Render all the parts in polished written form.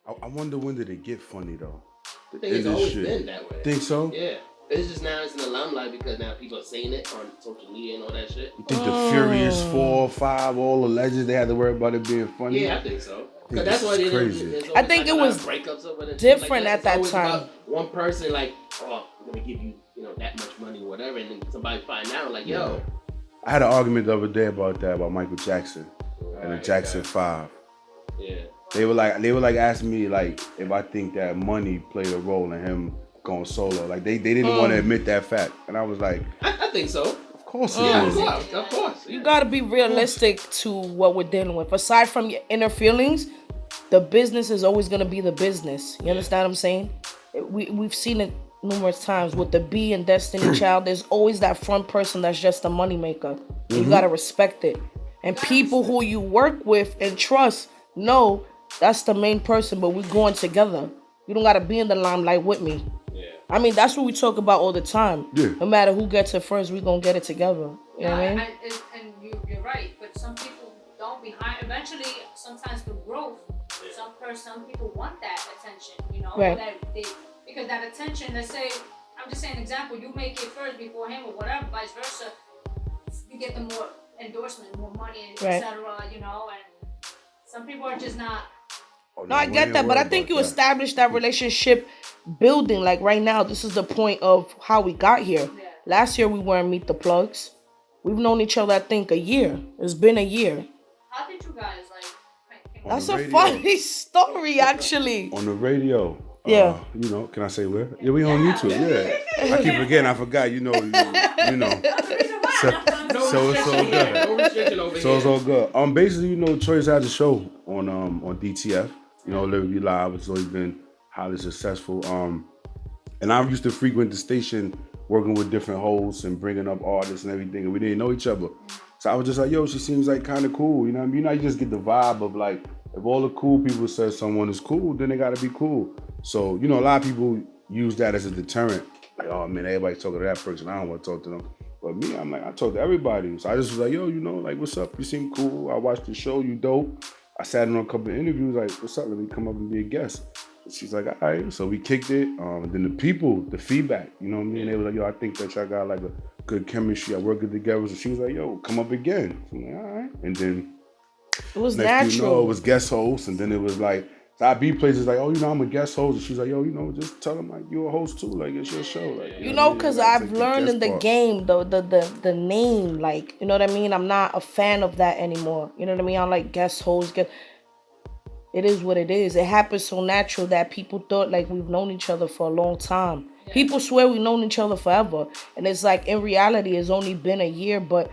I wonder when did it get funny though. I think it's always been that way. Think so? Yeah. It's just now it's in the limelight because now people are seeing it on social media and all that shit. You think the Furious 4, 5, all the legends, they had to worry about it being funny? Yeah, I think so. Because that's why they crazy. I think it was breakups over different at that time. About one person like, oh, I'm gonna give you, that much money or whatever, and then somebody find out like, yo. I had an argument the other day about that, about Michael Jackson and the Jackson 5. Yeah. They were like asking me like if I think that money played a role in him going solo. Like they didn't want to admit that fact, and I was like, I think so. Of course, of course. You gotta be realistic to what we're dealing with. Aside from your inner feelings, the business is always gonna be the business. You understand what I'm saying? We've seen it numerous times with the B and Destiny Child. There's always that front person that's just a moneymaker. You gotta respect it. And people who you work with and trust know that's the main person, but we're going together. You don't gotta be in the limelight with me. Yeah. I mean, that's what we talk about all the time. Yeah. No matter who gets it first, we're gonna get it together. You know what I mean? And you're right, but some people don't behind. Eventually, sometimes for growth, some people want that attention. Right. Because that attention. Let's say, I'm just saying an example. You make it first before him, or whatever, vice versa. You get the more endorsement, more money, etc. And some people are just not. No, I get that, but I think you established that relationship building. Like right now, this is the point of how we got here. Yeah. Last year we weren't Meet the Plugs. We've known each other, I think, a year. It's been a year. How did you guys That's a funny story, actually. On the radio. Yeah. Can I say where? Yeah, we on YouTube. Yeah. I keep forgetting. I forgot. So it's all good. So it's all good. Basically, Choice has a show on DTF. Lyrically Live. It's always been highly successful. And I used to frequent the station, working with different hosts and bringing up artists and everything, and we didn't know each other. So I was just like, yo, she seems like kind of cool. You know what I mean? You just get the vibe of like, if all the cool people say someone is cool, then they gotta be cool. So, a lot of people use that as a deterrent. Like, oh man, everybody's talking to that person. I don't want to talk to them. But me, I'm like, I talk to everybody. So I just was like, yo, like, what's up? You seem cool. I watched the show. You dope. I sat in on a couple of interviews. Like, what's up? Let me come up and be a guest. And she's like, all right. So we kicked it. And then the feedback, you know what I mean? They was like, yo, I think that y'all got like a good chemistry. I work good together. So she was like, yo, come up again. So I'm like, all right. And then it was natural. It was guest host. And then it was like, so I be places like, oh, I'm a guest host. And she's like, yo, just tell them like you're a host too. Like it's your show. Like, because I've learned in the game, the name, like, you know what I mean? I'm not a fan of that anymore. You know what I mean? I'm like guest host. It is what it is. It happens so natural that people thought like we've known each other for a long time. Yeah. People swear we've known each other forever. And it's like, in reality, it's only been a year, but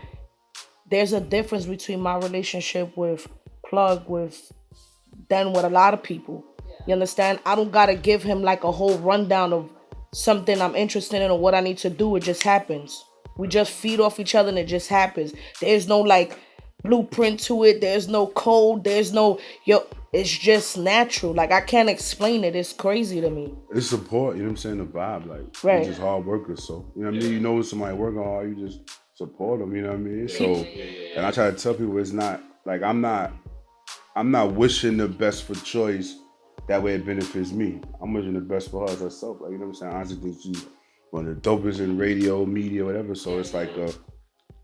there's a difference between my relationship with Plug than with a lot of people. Yeah. You understand? I don't gotta give him like a whole rundown of something I'm interested in or what I need to do. It just happens. We just feed off each other and it just happens. There's no like blueprint to it. There's no code. There's no it's just natural. Like I can't explain it. It's crazy to me. It's support, you know what I'm saying? The vibe, like we're just hard workers. So you know what I mean? When somebody working hard, you just support them, you know what I mean? So and I try to tell people it's not like I'm not wishing the best for Choice. That way it benefits me. I'm wishing the best for her as herself. Like, you know what I'm saying? I honestly think she's one of the dopest in radio, media, whatever. So it's like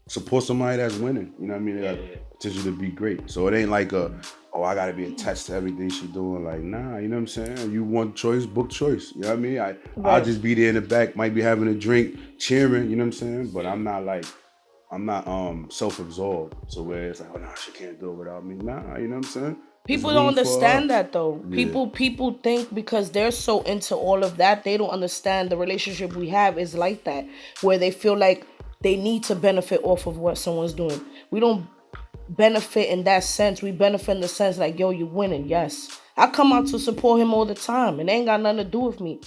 support somebody that's winning. You know what I mean? They got potential to be great. So it ain't like I gotta be attached to everything she's doing. Like, nah, you know what I'm saying? You want Choice, book Choice. You know what I mean? I'll just be there in the back, might be having a drink, cheering, you know what I'm saying? But I'm not self-absorbed. So where it's like, oh, nah, she can't do it without me. Nah, you know what I'm saying? People don't understand that though. Yeah. People think because they're so into all of that, they don't understand the relationship we have is like that, where they feel like they need to benefit off of what someone's doing. We don't benefit in that sense. We benefit in the sense like, yo, you winning. Yes. I come out to support him all the time and it ain't got nothing to do with me.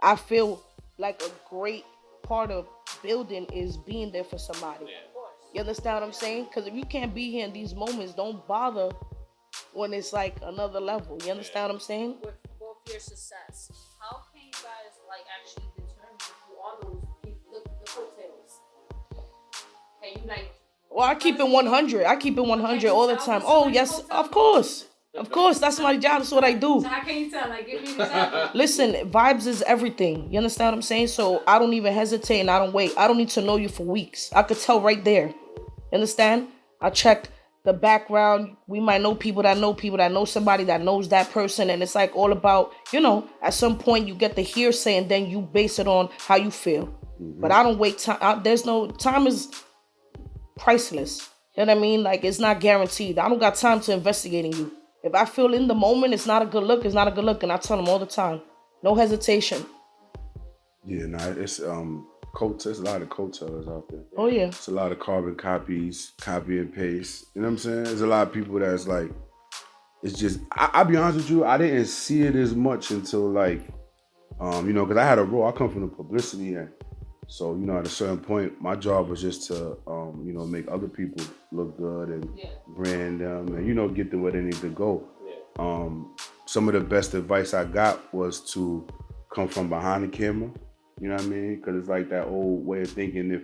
I feel like a great part of building is being there for somebody. Yeah. You understand what I'm saying? Because if you can't be here in these moments, don't bother when it's like another level. You understand what I'm saying? With both your success, how can you guys like actually determine who are those people, the coattails? Can you like... Well, I keep it 100. I keep it 100 all the time. Oh, yes, of course. Of course, that's my job. That's what I do. So how can you tell? Like, give me an example. Listen, vibes is everything. You understand what I'm saying? So I don't even hesitate and I don't wait. I don't need to know you for weeks. I could tell right there. You understand? I check the background. We might know people that know somebody that knows that person. And it's like all about, at some point you get the hearsay and then you base it on how you feel. Mm-hmm. But I don't wait time. Time is priceless. You know what I mean? Like, it's not guaranteed. I don't got time to investigating you. If I feel in the moment it's not a good look, it's not a good look. And I tell them all the time. No hesitation. Yeah, it's there's a lot of coattails out there. Oh yeah. It's a lot of carbon copies, copy and paste. You know what I'm saying? There's a lot of people that's like, it's just, I'll be honest with you, I didn't see it as much until like, because I had a role, I come from the publicity end. So, at a certain point, my job was just to, make other people look good and brand them and, get them where they need to go. Yeah. Some of the best advice I got was to come from behind the camera. You know what I mean? Because it's like that old way of thinking. If,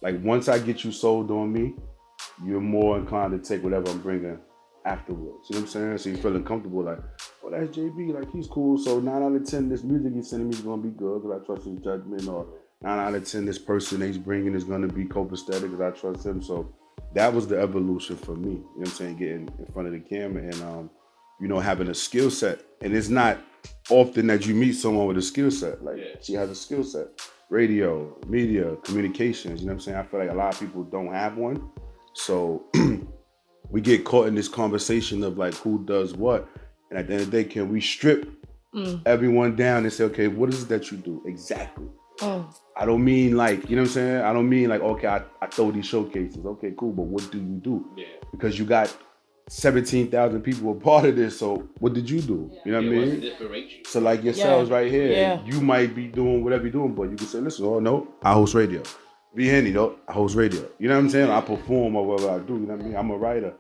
like, once I get you sold on me, you're more inclined to take whatever I'm bringing afterwards. You know what I'm saying? So you're feeling comfortable, like, oh, that's JB, like, he's cool. So 9 out of 10, this music he's sending me is going to be good because I trust his judgment. Or 9 out of 10, this person that he's bringing is going to be copacetic because I trust him. So that was the evolution for me. You know what I'm saying? Getting in front of the camera and, having a skill set. And it's not often that you meet someone with a skill set. Like, she has a skill set. Radio, media, communications. You know what I'm saying? I feel like a lot of people don't have one. So we get caught in this conversation of like who does what. And at the end of the day, can we strip everyone down and say, okay, what is it that you do exactly? I don't mean like, you know what I'm saying? I don't mean like, okay, I throw these showcases. Okay, cool, but what do you do? Yeah. Because you got 17,000 people were part of this, so what did you do? You know what I mean? So like yourselves right here, you might be doing whatever you're doing, but you can say, listen, oh no, I host radio. V-Henny, though, I host radio. You know what I'm saying? I perform or whatever I do, you know what I mean? I'm a writer,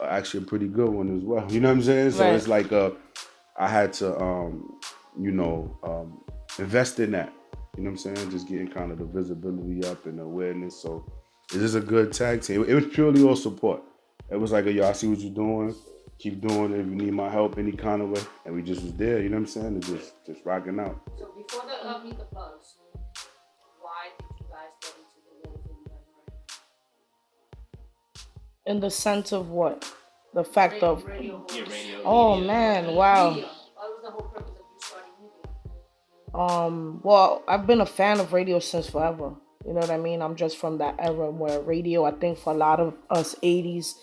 actually a pretty good one as well. You know what I'm saying? So it's like I had to, invest in that. You know what I'm saying? Just getting kind of the visibility up and the awareness. So it is a good tag team. It was purely all support. It was like, yo, I see what you're doing. Keep doing it. If you need my help any kind of way. And we just was there, you know what I'm saying? And just rocking out. So before the Meet the Buzz, why did you guys get into the Lyrically Live right? In the sense of what? The fact of... Radio. Oh, man, wow. Media. What was the whole purpose of you starting media? Well, I've been a fan of radio since forever. You know what I mean? I'm just from that era where radio, I think for a lot of us 80s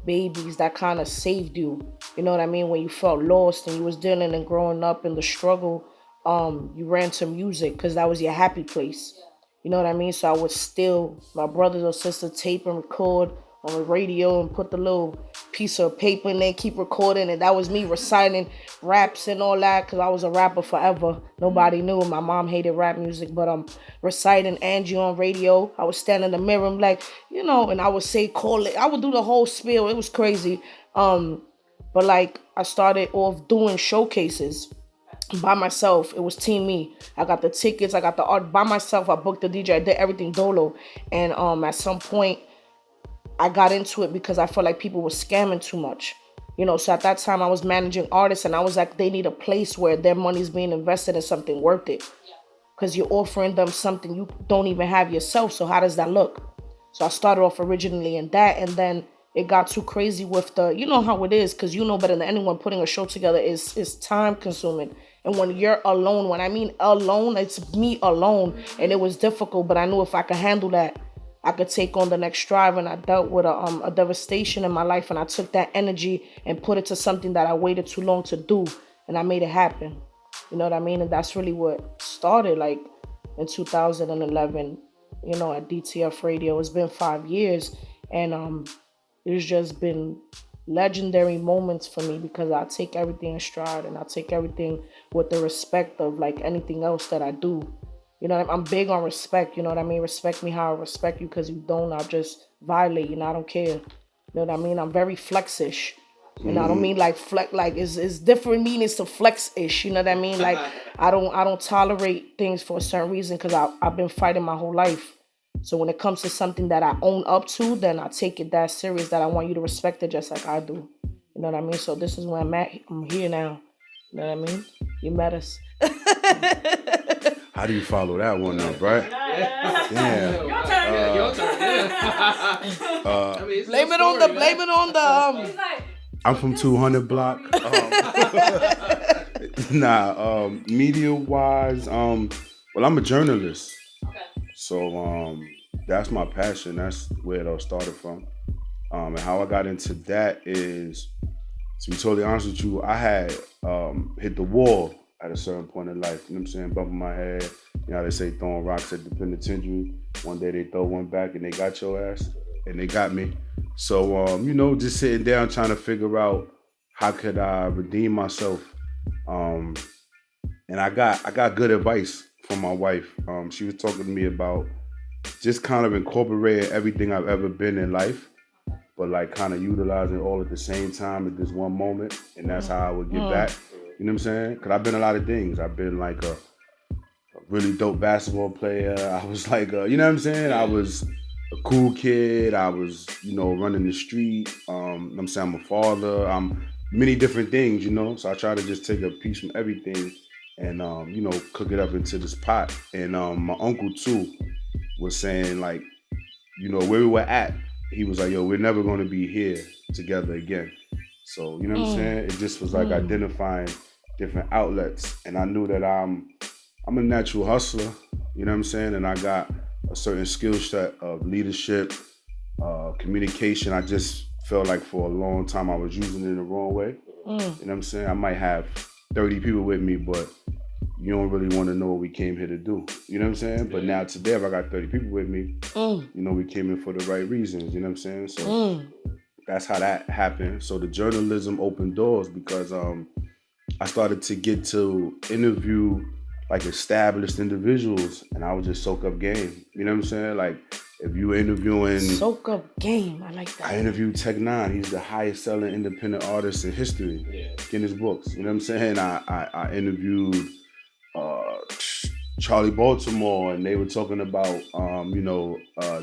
babies, that kind of saved you. You know what I mean? When you felt lost and you was dealing and growing up in the struggle, you ran to music because that was your happy place. You know what I mean? So I would steal my brothers or sisters tape and record on the radio and put the little piece of paper in there, keep recording. And that was me reciting raps and all that because I was a rapper forever. Nobody knew. My mom hated rap music, but I'm reciting Angie on radio. I would stand in the mirror and like, and I would say, call it. I would do the whole spiel. It was crazy. But like I started off doing showcases by myself. It was Team Me. I got the tickets. I got the art by myself. I booked the DJ. I did everything dolo. And at some point, I got into it because I felt like people were scamming too much. So at that time I was managing artists and I was like, they need a place where their money's being invested in something worth it. Because you're offering them something you don't even have yourself. So how does that look? So I started off originally in that, and then it got too crazy with the, you know how it is, because you know better than anyone, putting a show together is time consuming. And when you're alone, when I mean alone, it's me alone. And it was difficult, but I knew if I could handle that, I could take on the next drive. And I dealt with a devastation in my life, and I took that energy and put it to something that I waited too long to do, and I made it happen. You know what I mean? And that's really what started, like, in 2011, at DTF Radio. It's been 5 years, and it's just been legendary moments for me because I take everything in stride, and I take everything with the respect of, like, anything else that I do. I'm big on respect, you know what I mean? Respect me how I respect you, because you don't, I'll just violate you, and I don't care. You know what I mean? I'm very flex-ish. And I don't mean like flex, like it's different meanings to flex-ish, you know what I mean? Like I don't tolerate things for a certain reason because I've been fighting my whole life. So when it comes to something that I own up to, then I take it that serious that I want you to respect it just like I do. You know what I mean? So this is where I'm at. I'm here now. You know what I mean? You met us. How do you follow that one up, right? Yeah. Your turn. Blame it on the. I'm from 200 block. Media wise, well, I'm a journalist. Okay. So that's my passion. That's where it all started from. And how I got into that is, to be totally honest with you, I had hit the wall at a certain point in life. You know what I'm saying? Bumping my head. You know how they say throwing rocks at the penitentiary. One day they throw one back and they got your ass. And they got me. So, just sitting down trying to figure out how could I redeem myself. And I got good advice from my wife. She was talking to me about just kind of incorporating everything I've ever been in life, but like kind of utilizing all at the same time at this one moment. And that's how I would get back. You know what I'm saying? Because I've been a lot of things. I've been like a really dope basketball player. I was like, you know what I'm saying? I was a cool kid. I was, running the street. I'm saying I'm a father. I'm many different things, So I try to just take a piece from everything and, cook it up into this pot. And my uncle too was saying like, where we were at, he was like, yo, we're never going to be here together again. So, you know what I'm saying? It just was like identifying different outlets. And I knew that I'm a natural hustler, you know what I'm saying? And I got a certain skill set of leadership, communication. I just felt like for a long time I was using it in the wrong way. You know what I'm saying? I might have 30 people with me, but you don't really want to know what we came here to do. You know what I'm saying? But now today, if I got 30 people with me, we came in for the right reasons. You know what I'm saying? So that's how that happened. So the journalism opened doors because I started to get to interview like established individuals, and I would just soak up game. You know what I'm saying? Like if you were interviewing... Soak up game, I like that. I interviewed Tech Nine. He's the highest selling independent artist in history. Guinness books. You know what I'm saying? I interviewed Charlie Baltimore, and they were talking about,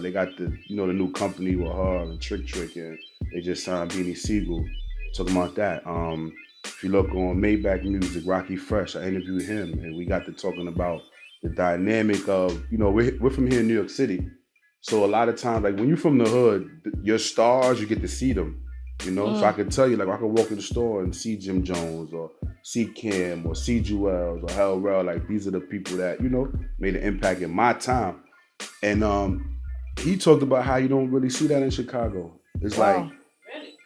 they got the new company with her and Trick, and they just signed Beanie Siegel. Talking about that. If you look on Maybach Music, Rocky Fresh, I interviewed him, and we got to talking about the dynamic of, we're from here in New York City. So a lot of times, like when you're from the hood, your stars, you get to see them, So I could tell you, like I could walk in the store and see Jim Jones or see Cam or see Jewels or Hell Rell. Like these are the people that, made an impact in my time. And he talked about how you don't really see that in Chicago. It's like,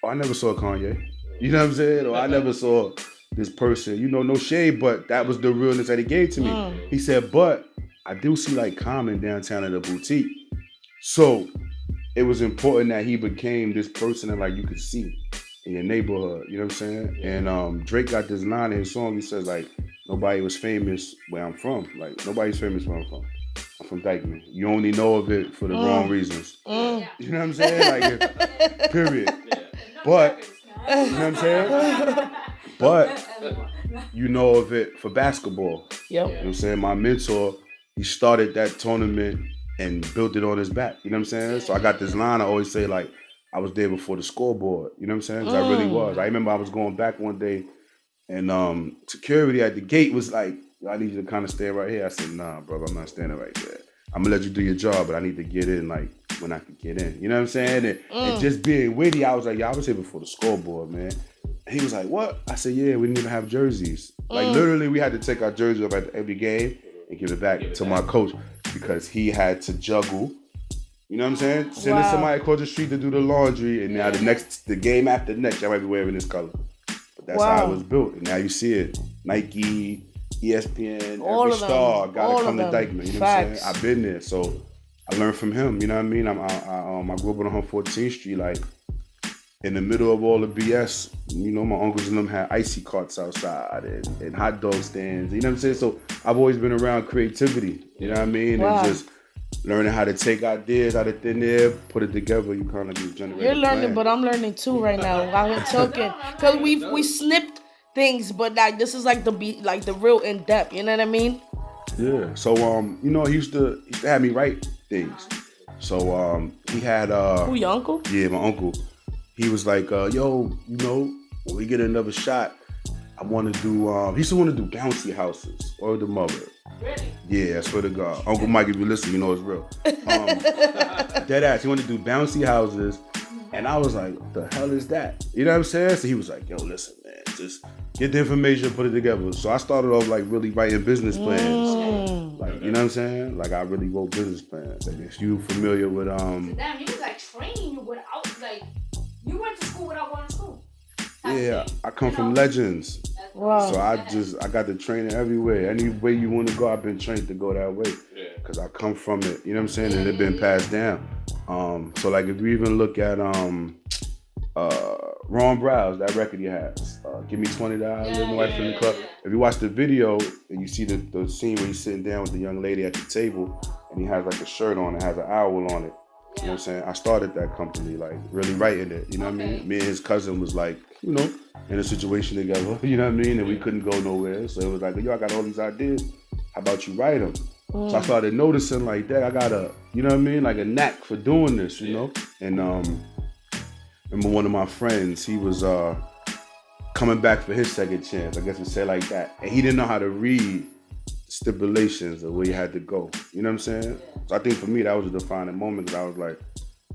I never saw Kanye. You know what I'm saying? Or I never saw this person, no shade, but that was the realness that he gave to me. He said, but I do see like Common downtown at the boutique. So it was important that he became this person that like you could see in your neighborhood. You know what I'm saying? And Drake got this line in his song. He says like, nobody was famous where I'm from. Like nobody's famous where I'm from. I'm from Dykeman. You only know of it for the wrong reasons. You know what I'm saying? Like, period. But, you know what I'm saying? But you know of it for basketball. You know what I'm saying? My mentor, he started that tournament and built it on his back. You know what I'm saying? So I got this line I always say like, I was there before the scoreboard. You know what I'm saying? Because I really was. I remember I was going back one day and security at the gate was like, I need you to kind of stay right here. I said, nah, brother, I'm not standing right there. I'm going to let you do your job, but I need to get in like when I can get in. You know what I'm saying? And just being witty, I was like, I was here before the scoreboard, man. And he was like, what? I said, yeah, we didn't even have jerseys. Like literally we had to take our jerseys up at every game and give it back to my coach because he had to juggle. You know what I'm saying? Sending somebody across the street to do the laundry, and now the game after next, y'all might be wearing this color. But that's how it was built. And now you see it. Nike, ESPN, all every star gotta come to Dykeman. You know what I'm saying? I've been there. So I learned from him. You know what I mean? I grew up on 114th Street, like in the middle of all the BS. My uncles and them had icy carts outside and hot dog stands. You know what I'm saying? So I've always been around creativity. You know what I mean? And just learning how to take ideas out of thin air, put it together, you kind of just generate. You're learning, but I'm learning too right now while we're talking. Because we snipped things, but like this is like the real in depth. You know what I mean? Yeah. So he used to have me write things. So he had who, your uncle? Yeah, my uncle. He was like, yo, when we get another shot, I want to do, he used to want to do bouncy houses, or the mother. Really? Yeah, I swear to God. Uncle Mike, if you listen, you know it's real. Dead ass, he wanted to do bouncy houses, and I was like, what the hell is that? You know what I'm saying? So he was like, yo, listen, man, just get the information, put it together. So I started off like really writing business plans. Like, you know what I'm saying? Like I really wrote business plans. Like if you familiar with So damn, you was like training you without like you went to school without going to school. Yeah, I come from legends. Wow. So I got the training everywhere. Any way you want to go, I've been trained to go that way. Yeah. Cause I come from it, you know what I'm saying? And it's been passed down. So like if you even look at Ron Browse, that record he has, Give Me $20, Live My Life in the Club. If you watch the video and you see the scene where he's sitting down with the young lady at the table and he has like a shirt on that has an owl on it. You know what I'm saying? I started that company, like really writing it. You know what I mean? Me and his cousin was like, you know, in a situation together, you know what I mean? And we couldn't go nowhere. So it was like, yo, I got all these ideas. How about you write them? So I started noticing like that. I got you know what I mean? Like a knack for doing this, you know? And remember one of my friends, he was coming back for his second chance, I guess we say like that. And he didn't know how to read stipulations of where you had to go. You know what I'm saying? So I think for me, that was a defining moment because I was like,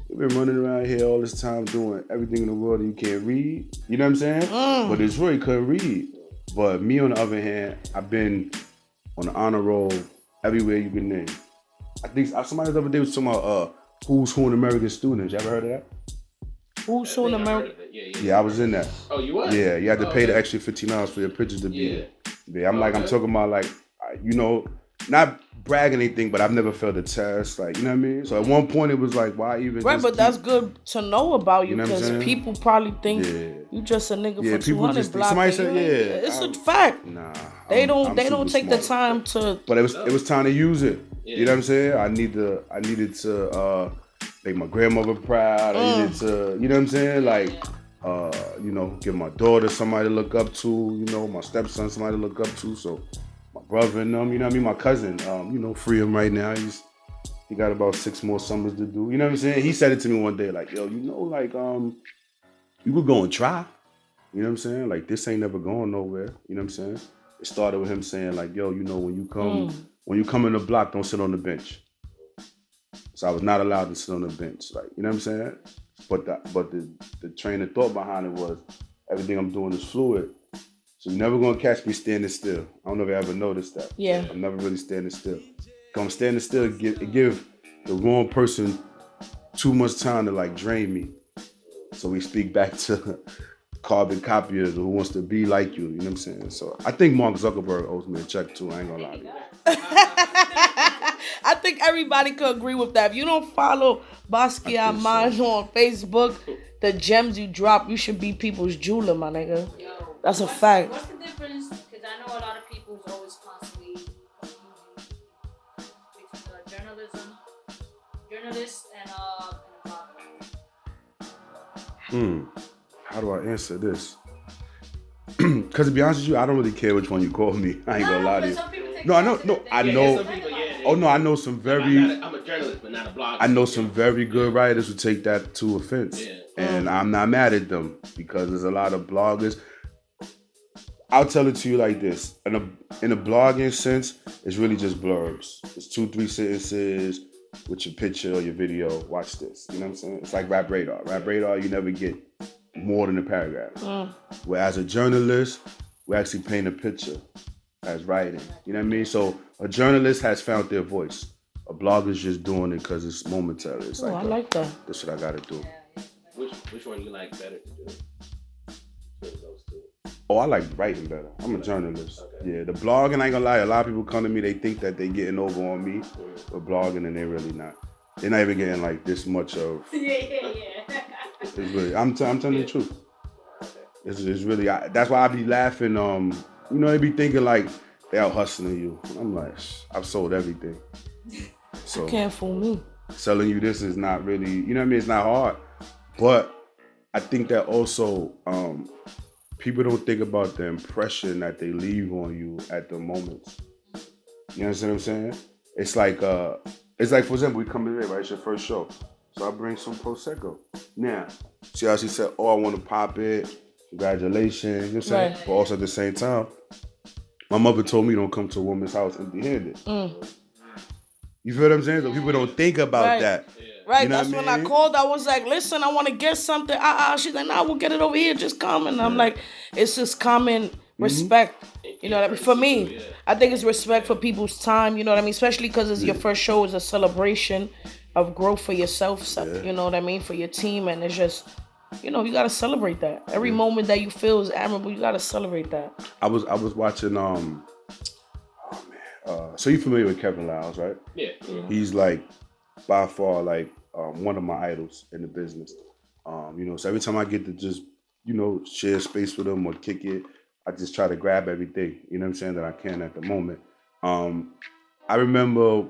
you've been running around here all this time doing everything in the world and you can't read. You know what I'm saying? But it's really couldn't read. But me, on the other hand, I've been on the honor roll everywhere you can name. I think somebody the other day was talking about Who's Who in American Students. You ever heard of that? Who's Who in American? Yeah, I was in that. Oh, you was? Yeah, you had to pay the extra $15 for your pictures to be in. Yeah, I'm talking about like, you know, not bragging anything, but I've never failed a test. Like, you know what I mean? So at one point it was like, why even? Right, but that's good to know about you because you know people probably think you just a nigga for 200 blocks. Somebody said, it's a fact. Nah, they don't take the time to. But it was time to use it. You know what I'm saying? I needed to make my grandmother proud. I needed to, you know what I'm saying? Like, you know, give my daughter somebody to look up to. You know, my stepson somebody to look up to. So. Brother and them, you know what I mean? My cousin, you know, free him right now. He got about 6 more summers to do. You know what I'm saying? He said it to me one day, like, yo, you know, like, you could go and try. You know what I'm saying? Like, this ain't never going nowhere. You know what I'm saying? It started with him saying, like, yo, you know, when you come in the block, don't sit on the bench. So I was not allowed to sit on the bench. Like, you know what I'm saying? But the train of thought behind it was everything I'm doing is fluid. So you're never gonna catch me standing still. I don't know if you ever noticed that. Yeah. I'm never really standing still. I'm standing still, it give the wrong person too much time to like drain me. So we speak back to carbon copiers who wants to be like you, you know what I'm saying? So I think Mark Zuckerberg owes me a check too, I ain't gonna lie to you. I think everybody could agree with that. If you don't follow Basquiat Mind on Facebook, the gems you drop, you should be people's jeweler, my nigga. That's a fact. What's the difference? Because I know a lot of people is always constantly between journalists and How do I answer this? Because to be honest with you, I don't really care which one you call me. I ain't gonna lie to you. I know. I know some very. I'm a journalist, but not a blogger. I know some very good writers who take that to offense, and I'm not mad at them because there's a lot of bloggers. I'll tell it to you like this. In a blogging sense, it's really just blurbs. It's 2-3 sentences with your picture or your video. Watch this. You know what I'm saying? It's like Rap Radar. Rap Radar, you never get more than a paragraph. Whereas a journalist, we actually paint a picture as writing. You know what I mean? So a journalist has found their voice. A blogger's just doing it because it's momentary. It's I like that. That's what I got to do. Which one you like better to do? Those two. Oh, I like writing better. I'm a journalist. Okay. Yeah, the blogging, I ain't gonna lie, a lot of people come to me, they think that they getting over on me with blogging and they're really not. They're not even getting like this much of. It's really, I'm telling the truth. It's really, that's why I be laughing. You know, they be thinking like they out hustling you. I'm like, I've sold everything. So you can't fool me. Selling you this is not really, you know what I mean? It's not hard. But I think that also, people don't think about the impression that they leave on you at the moment. You understand what I'm saying? It's like, for example, we come today, right? It's your first show. So I bring some Prosecco. Now, see how she said, oh, I want to pop it. congratulations, you know what I'm saying? But also at the same time, my mother told me don't come to a woman's house empty-handed. You feel what I'm saying? So people don't think about that. Right, you know that's what when I called. I was like, listen, I want to get something. She's like, nah, we'll get it over here. Just come. And I'm like, it's just common respect. You know what I mean? For me, I think it's respect for people's time. You know what I mean? Especially because it's your first show. It's a celebration of growth for yourself. You know what I mean? For your team. And it's just, you know, you got to celebrate that. Every moment that you feel is admirable. You got to celebrate that. I was watching, so you familiar with Kevin Lyles, right? Yeah. He's like, by far, like, one of my idols in the business. You know, so every time I get to just, you know, share space with him or kick it, I just try to grab everything, you know what I'm saying, that I can at the moment. I remember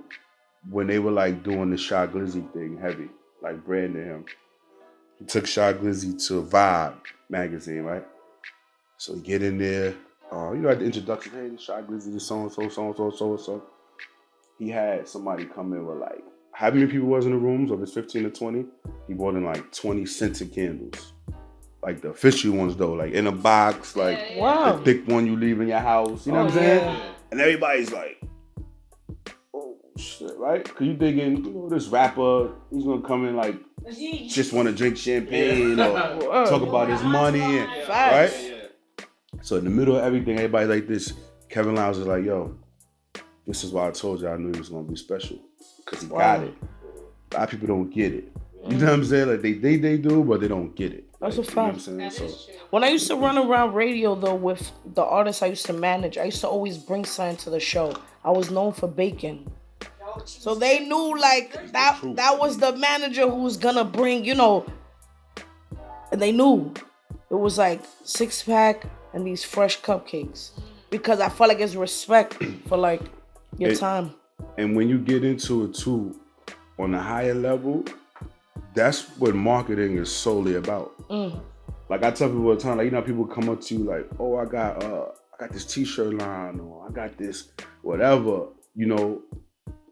when they were like doing the Shy Glizzy thing heavy, like branding him. He took Shy Glizzy to Vibe magazine, right? So he get in there, you know, at the introduction, hey, Shy Glizzy, this so-and-so, so-and-so, so-and-so. He had somebody come in with like, how many people was in the rooms? Of his 15 to 20, he bought in like 20 scented candles. Like the official ones though, like in a box, like the thick one you leave in your house. You know what I'm saying? Yeah. And everybody's like, oh shit, right? Cause you thinking, you know, this rapper, he's gonna come in like, just wanna drink champagne or talk about his money, and, right? So in the middle of everything, everybody like this, Kevin Lyles is like, yo, this is why I told you I knew he was gonna be special. Cause he got it. A lot of people don't get it. You know what I'm saying? Like they do, but they don't get it. That's like, a fact. You know what I'm saying? When I used to run around radio though with the artists I used to manage, I used to always bring something to the show. I was known for baking. So they knew like that was the manager who was gonna bring, you know, and they knew it was like 6-pack and these fresh cupcakes. Because I felt like it's respect for like your time. And when you get into it too, on a higher level, that's what marketing is solely about. Like I tell people all the time, like, you know, people come up to you like, oh, I got this t-shirt line, or I got this whatever, you know,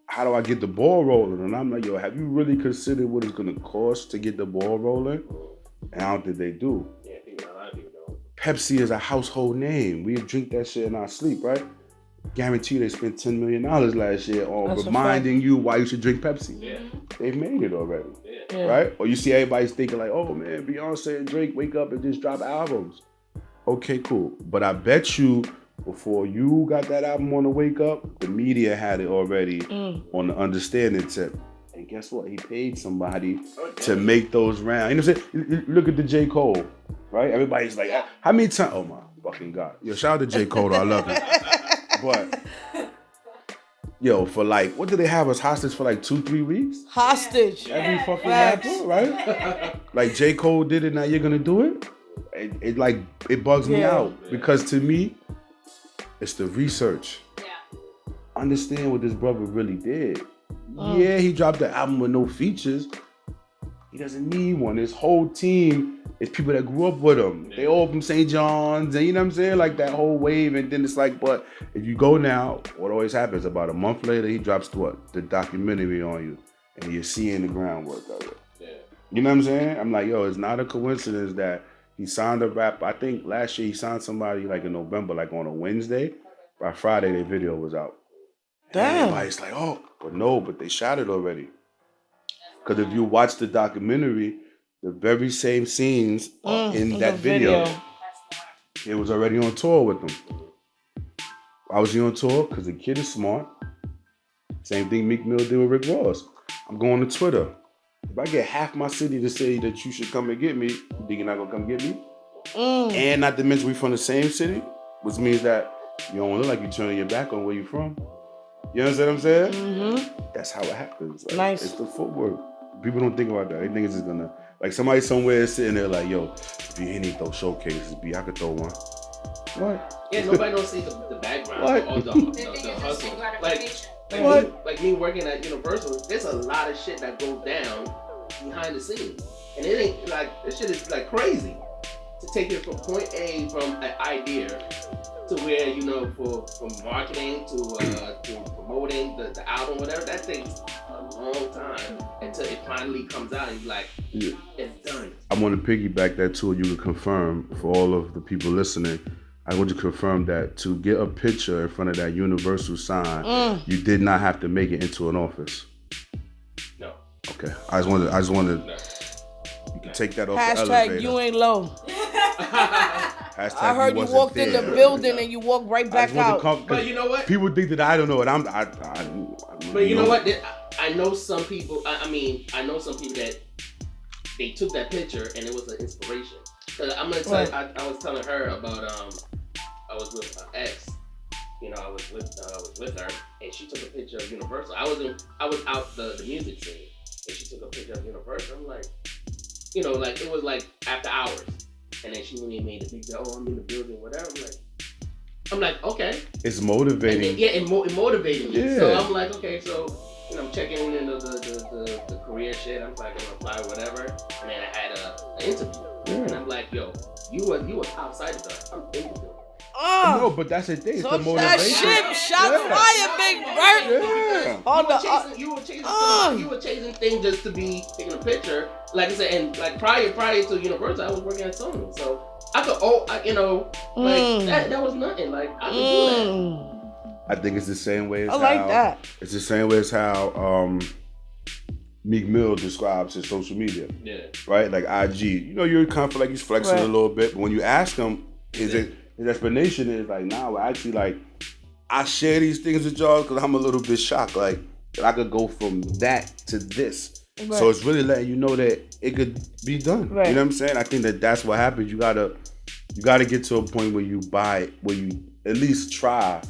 how do I get the ball rolling? And I'm like, yo, have you really considered what it's gonna cost to get the ball rolling? And I don't think they do. Yeah, a lot of people don't. Pepsi is a household name. We drink that shit in our sleep, right? Guarantee they spent $10 million last year on reminding you why you should drink Pepsi. Yeah. They've made it already, right? Or you see everybody's thinking like, oh man, Beyonce and Drake wake up and just drop albums. Okay, cool. But I bet you before you got that album on the wake up, the media had it already on the understanding tip. And guess what? He paid somebody to make those rounds. You know what I'm saying? Look at the J. Cole, right? Everybody's like, how many times? Oh my fucking God. Yo, shout out to J. Cole, I love him. But, yo, for like, what do they have us hostage for like 2-3 weeks? Hostage. Every fucking rapper, right? Like J. Cole did it, now you're gonna do it? It bugs me out. Because to me, it's the research. Understand what this brother really did. Yeah, he dropped the album with no features. He doesn't need one. His whole team is people that grew up with him. They all from St. John's, and you know what I'm saying? Like that whole wave, and then it's like, but if you go now, what always happens, about a month later, he drops the documentary on you, and you're seeing the groundwork of it. Yeah. You know what I'm saying? I'm like, yo, it's not a coincidence that he signed a rap. I think last year he signed somebody like in November, like on a Wednesday. By Friday, their video was out. Damn. And everybody's like, oh, but they shot it already. Because if you watch the documentary, the very same scenes are in that video. It was already on tour with them. Why was he on tour? Because the kid is smart. Same thing Meek Mill did with Rick Ross. I'm going to Twitter. If I get half my city to say that you should come and get me, you think you're not going to come get me? And not to mention we from the same city, which means that you don't look like you're turning your back on where you're from. You understand what I'm saying? Mm-hmm. That's how it happens. Like, nice. It's the footwork. People don't think about that. They think it's just gonna, like somebody somewhere is sitting there like, yo, V-Henny throw showcases, I could throw one. What? Yeah, nobody don't see the background or the hustle. Like me working at Universal, there's a lot of shit that goes down behind the scenes. And it ain't like, this shit is like crazy. To take it from point A, from an idea to where, from marketing to promoting the album, whatever, that takes a long time until it finally comes out and you're like, it's done. I I'm going to piggyback that too. You can confirm for all of the people listening. I want you to confirm that to get a picture in front of that Universal sign, you did not have to make it into an office. No. Okay. I just wanted. No. You can take that off the elevator. Hashtag you ain't low. Hashtag I heard you walked in the building and you walked right back out. But you know what? People think that I don't know it. But you know what? I know some people. I know some people that they took that picture and it was an inspiration. Cause I'm gonna tell you, I was telling her about I was with my ex. You know, I was with her and she took a picture of Universal. I was out the music scene and she took a picture of Universal. I'm like, you know, like it was like after hours. And then she made a big deal, I'm in the building, whatever. I'm like, okay. It's motivating. It motivated me. Yeah. So I'm like, okay, so you know, I'm checking into the career shit. I'm like, I'm gonna apply, whatever. And then I had an interview. Yeah. And I'm like, yo, you were outside of that. I'm in the building. No, but that's the thing. It's the motivation. That shit, shot fire, Big Bert. Yeah. You were chasing things just to be taking a picture. Like I said, and like prior to Universal, I was working at Sony, so I could, that was nothing. Like I could do that. I think it's the same way as I like that. It's the same way as how Meek Mill describes his social media. Yeah. Right? Like IG. You know, you're kind of feel like he's flexing a little bit, but when you ask him, his explanation is like, nah, well, actually, like, I share these things with y'all because I'm a little bit shocked. Like, I could go from that to this. Right. So it's really letting you know that it could be done. Right. You know what I'm saying? I think that's what happens. You gotta get to a point where you at least try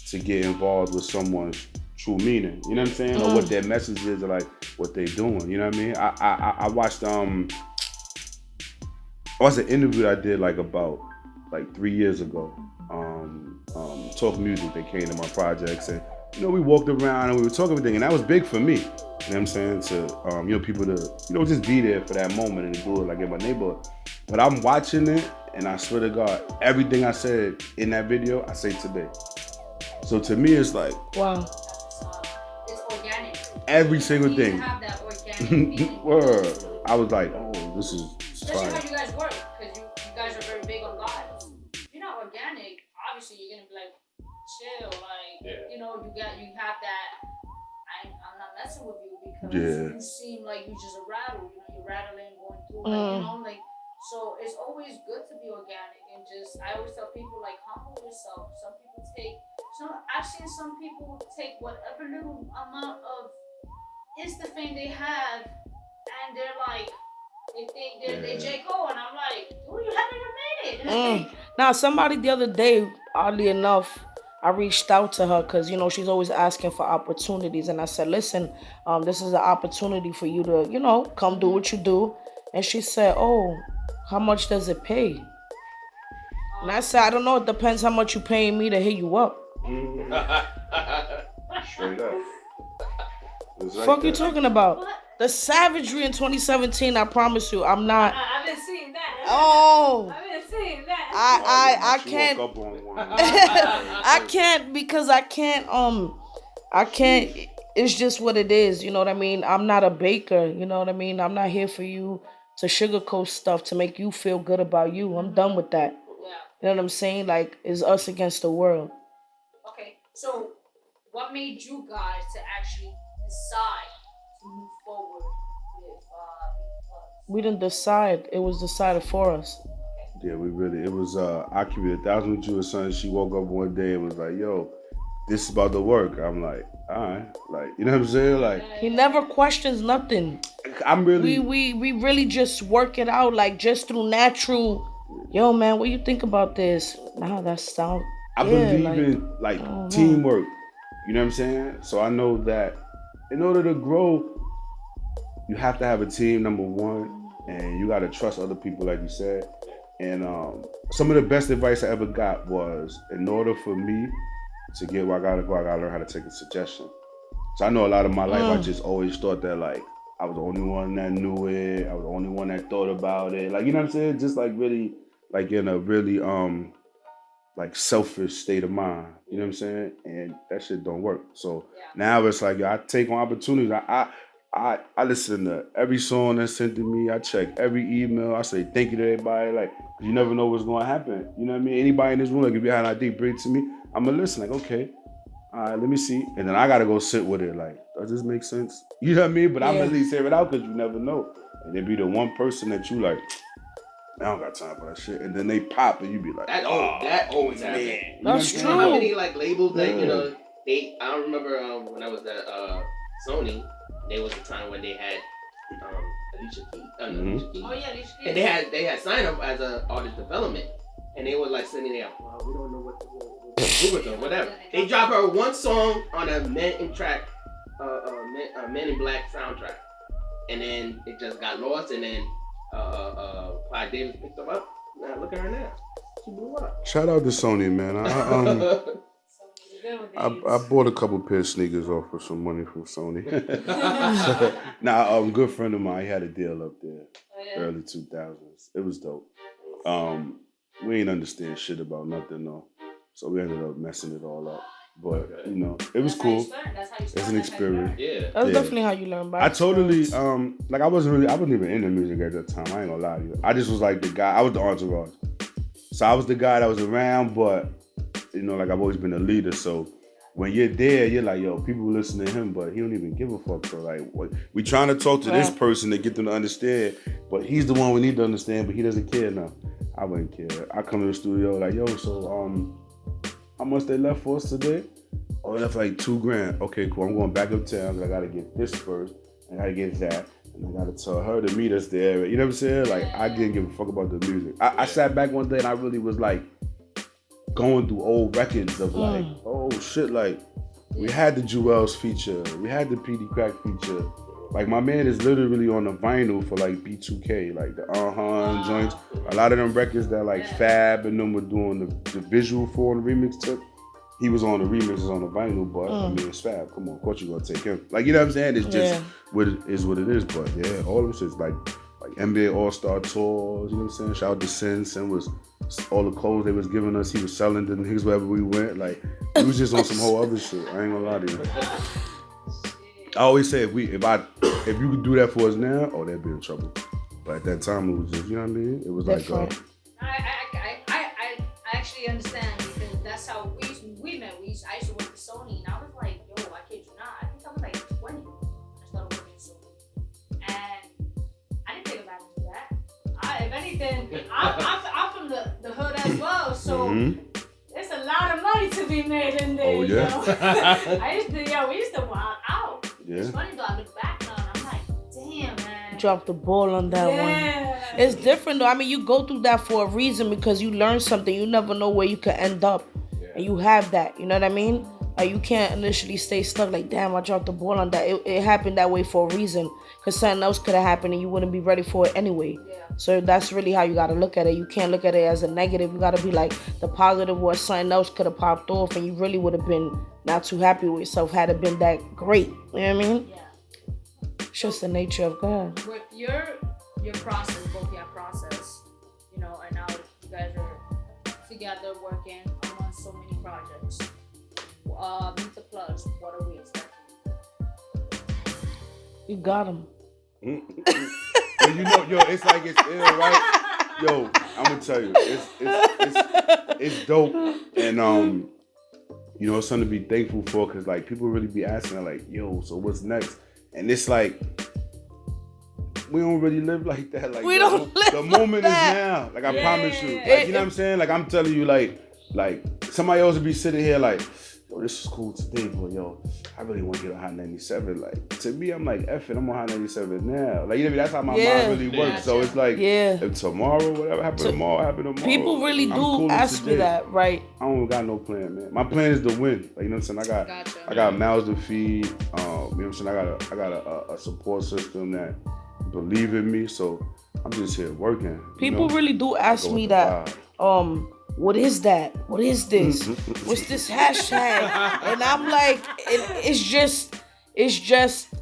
to get involved with someone's true meaning. You know what I'm saying? Or what their message is, or like what they're doing. You know what I mean? I watched an interview I did about 3 years ago. Talk Music, they came to my projects, and you know, we walked around and we were talking everything, and that was big for me. You know what I'm saying? To people to just be there for that moment and do it like in my neighborhood. But I'm watching it, and I swear to God, everything I said in that video, I say today. So to me, it's like, wow, it's organic. Every single thing. You have that organic Word. I was like, oh, this is especially how you guys work, because you guys are very big on lives. If you're not organic, obviously you're gonna be like chill, you know, you have that. I'm not messing with you because you seem like you just a rattle. You know, you're rattling, going through, you know, like. So it's always good to be organic and I always tell people, like, humble yourself. I've seen some people take whatever little amount of Insta fame they have, and they're like, they think they're J. Cole, and I'm like, dude, you haven't even made it. Now, somebody the other day, oddly enough, I reached out to her because, you know, she's always asking for opportunities. And I said, listen, this is an opportunity for you to, you know, come do what you do. And she said, oh, how much does it pay? And I said, I don't know. It depends how much you paying me to hit you up. Straight up. Fuck you talking about? What? The savagery in 2017, I promise you, I'm not. I've been seeing that. Oh. I've been seeing that. I can't. I can't because I can't. It's just what it is. You know what I mean? I'm not a baker. You know what I mean? I'm not here for you to sugarcoat stuff to make you feel good about you. I'm done with that. Yeah. You know what I'm saying? Like, it's us against the world. Okay, so what made you guys to actually decide to move forward with We didn't decide. It was decided for us. Yeah, it was, I keep it 1,000 with you. Her son, she woke up one day and was like, yo, this is about to work. I'm like, all right. Like, you know what I'm saying? Like, he never questions nothing. I'm really... We really just work it out, like, just through natural, yo, man, what do you think about this? Nah, that sound... I believe in, like, teamwork. You know what I'm saying? So I know that in order to grow, you have to have a team, number one, and you got to trust other people, like you said. And some of the best advice I ever got was, in order for me to get where I gotta go, I gotta learn how to take a suggestion. So I know a lot of my life, I just always thought that, like, I was the only one that knew it. I was the only one that thought about it. Like, you know what I'm saying? Just like really, like in a really, like selfish state of mind. You know what I'm saying? And that shit don't work. So now it's like, yo, I take on opportunities. I listen to every song that's sent to me. I check every email. I say thank you to everybody. Like, you never know what's going to happen. You know what I mean? Anybody in this room, like, if you had an idea, bring it to me. I'm going to listen. Like, okay, all right, let me see. And then I got to go sit with it. Like, does this make sense? You know what I mean? But I'm at least hear it out because you never know. And there be the one person that you like, I don't got time for that shit. And then they pop and you be like, that always happens. That's true. How many like labels that, you know, I don't remember when I was at Sony, there was a time when they had Alicia Keys. Alicia Keys. Oh yeah, Alicia Keys. And they had signed up as an artist development. And they were like sitting there, well, we don't know what to do with them, whatever. They dropped her one song on a Men in Black soundtrack. And then it just got lost, and then Clyde Davis picked them up. Now look at her now. She blew up. Shout out to Sony, man. I bought a couple pair of sneakers off for some money from Sony. Good friend of mine, he had a deal up there, early 2000s. It was dope. We ain't understand shit about nothing though, so we ended up messing it all up. But you know, it was cool. It's an experience. Yeah, that's definitely how you learn. By I totally like I wasn't even into music at that time. I ain't gonna lie to you. I just was like the guy. I was the entourage, so I was the guy that was around. But you know, like I've always been a leader. So when you're there, you're like, yo, people listen to him, but he don't even give a fuck. So like, we trying to talk to this person to get them to understand, but he's the one we need to understand, but he doesn't care now. I wouldn't care. I come to the studio like, yo, so how much they left for us today? Oh, they left like $2,000. Okay, cool. I'm going back uptown because I gotta get this first. I gotta get that. And I gotta tell her to meet us there. You know what I'm saying? Like, I didn't give a fuck about the music. I sat back one day and I really was like going through old records of like, oh shit, like we had the Jewels feature. We had the PD Crack feature. Like my man is literally on the vinyl for like B2K, like the joints. A lot of them records that like Fab and them were doing the visual for on the remix tip. He was on the remixes on the vinyl, but I mean it's Fab. Come on, of course you gonna take him. Like you know what I'm saying? It's just what it is. But yeah, all of this is like NBA All-Star tours. You know what I'm saying? Shout out to Sense and was all the clothes they was giving us. He was selling them niggas wherever we went. Like he was just on some whole other shit. I ain't gonna lie to you. I always say if you could do that for us now, they'd be in trouble. But at that time, it was just, you know what I mean? It was different. Like, I actually understand because that's how we met. I used to work for Sony, and I was like, yo, I kid you not. I think I was like 20 when I started working at Sony, and I didn't take advantage of that. If anything, I'm from the hood as well, so. There's a lot of money to be made in there. Oh yeah. You know? We used to wild out. Yeah. It's funny though, I look back now and I'm like, damn man. Dropped the ball on that one. It's different though. I mean, you go through that for a reason because you learn something. You never know where you could end up. Yeah. And you have that. You know what I mean? Like you can't initially stay stuck like, damn, I dropped the ball on that. It happened that way for a reason. Because something else could have happened and you wouldn't be ready for it anyway. Yeah. So that's really how you got to look at it. You can't look at it as a negative. You got to be like the positive where something else could have popped off and you really would have been not too happy with yourself had it been that great. You know what I mean? Yeah. It's just the nature of God. With your process, both your process, you know, and now you guys are together working on so many projects. Meet the plugs. What are we expecting? You got them. You know, yo, it's like it's ill, right? Yo, I'm gonna tell you, it's dope, and you know, it's something to be thankful for, cause like people really be asking, like, yo, so what's next? And it's like we don't really live like that. Like we don't live the moment like is now. Like I promise you, like, you know what I'm saying? Like I'm telling you, like somebody else would be sitting here like, yo, this is cool today, but yo, I really want to get on Hot 97. Like, to me, I'm like, F it, I'm on Hot 97 now. Like, you know, that's how my mind really works. So it's like, if tomorrow, whatever happened tomorrow, happened tomorrow. People really do cool ask me that, right? I don't got no plan, man. My plan is to win. Like, you know what I'm saying? I got mouths to feed. You know what I'm saying? I got a support system that believe in me. So I'm just here working. People really do ask me that. What is that? What is this? What's this hashtag? And I'm like, it's just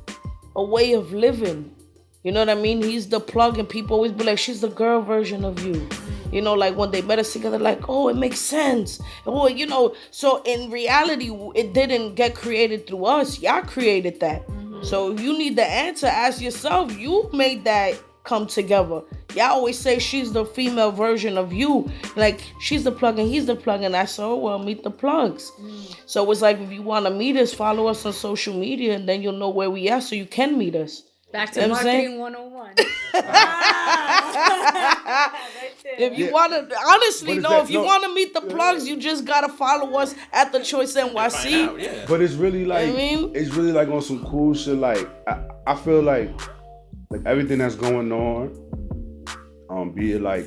a way of living. You know what I mean? He's the plug, and people always be like, she's the girl version of you. You know, like when they met us together, like, oh, it makes sense. Oh, you know, so in reality, it didn't get created through us. Y'all created that. So if you need the answer, ask yourself. You made that come together. Y'all always say she's the female version of you. Like, she's the plug and he's the plug. And I said, oh, well, meet the plugs. So it's like, if you want to meet us, follow us on social media, and then you'll know where we are so you can meet us. Back to marketing 101. If you want to, honestly, if you want to meet the plugs, you just got to follow us at The Choice NYC. But it's really like, it's really like on some cool shit. Like, I feel like everything that's going on, be it like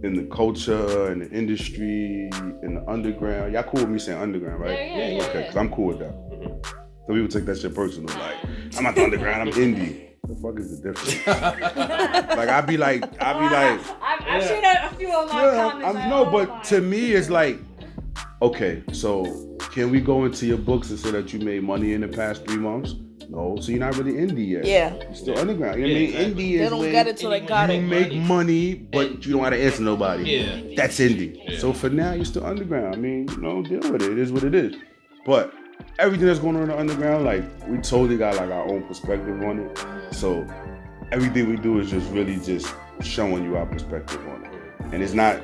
in the culture, in the industry, in the underground. Y'all cool with me saying underground, right? Yeah. Okay, because I'm cool with that. So people take that shit personal. Like, I'm not the underground, I'm indie. The fuck is the difference? Like, I've seen a few of my comments. But to me, it's like, okay, so can we go into your books and say that you made money in the past 3 months? No, so you're not really indie yet. Yeah. You're still underground. You know what I mean? Indie is they don't get it till they got it. You make money, but you don't have to answer nobody. Yeah. That's indie. Yeah. So for now, you're still underground. I mean, deal with it. It is what it is. But everything that's going on in the underground, like, we totally got like our own perspective on it. So everything we do is just really just showing you our perspective on it. And it's not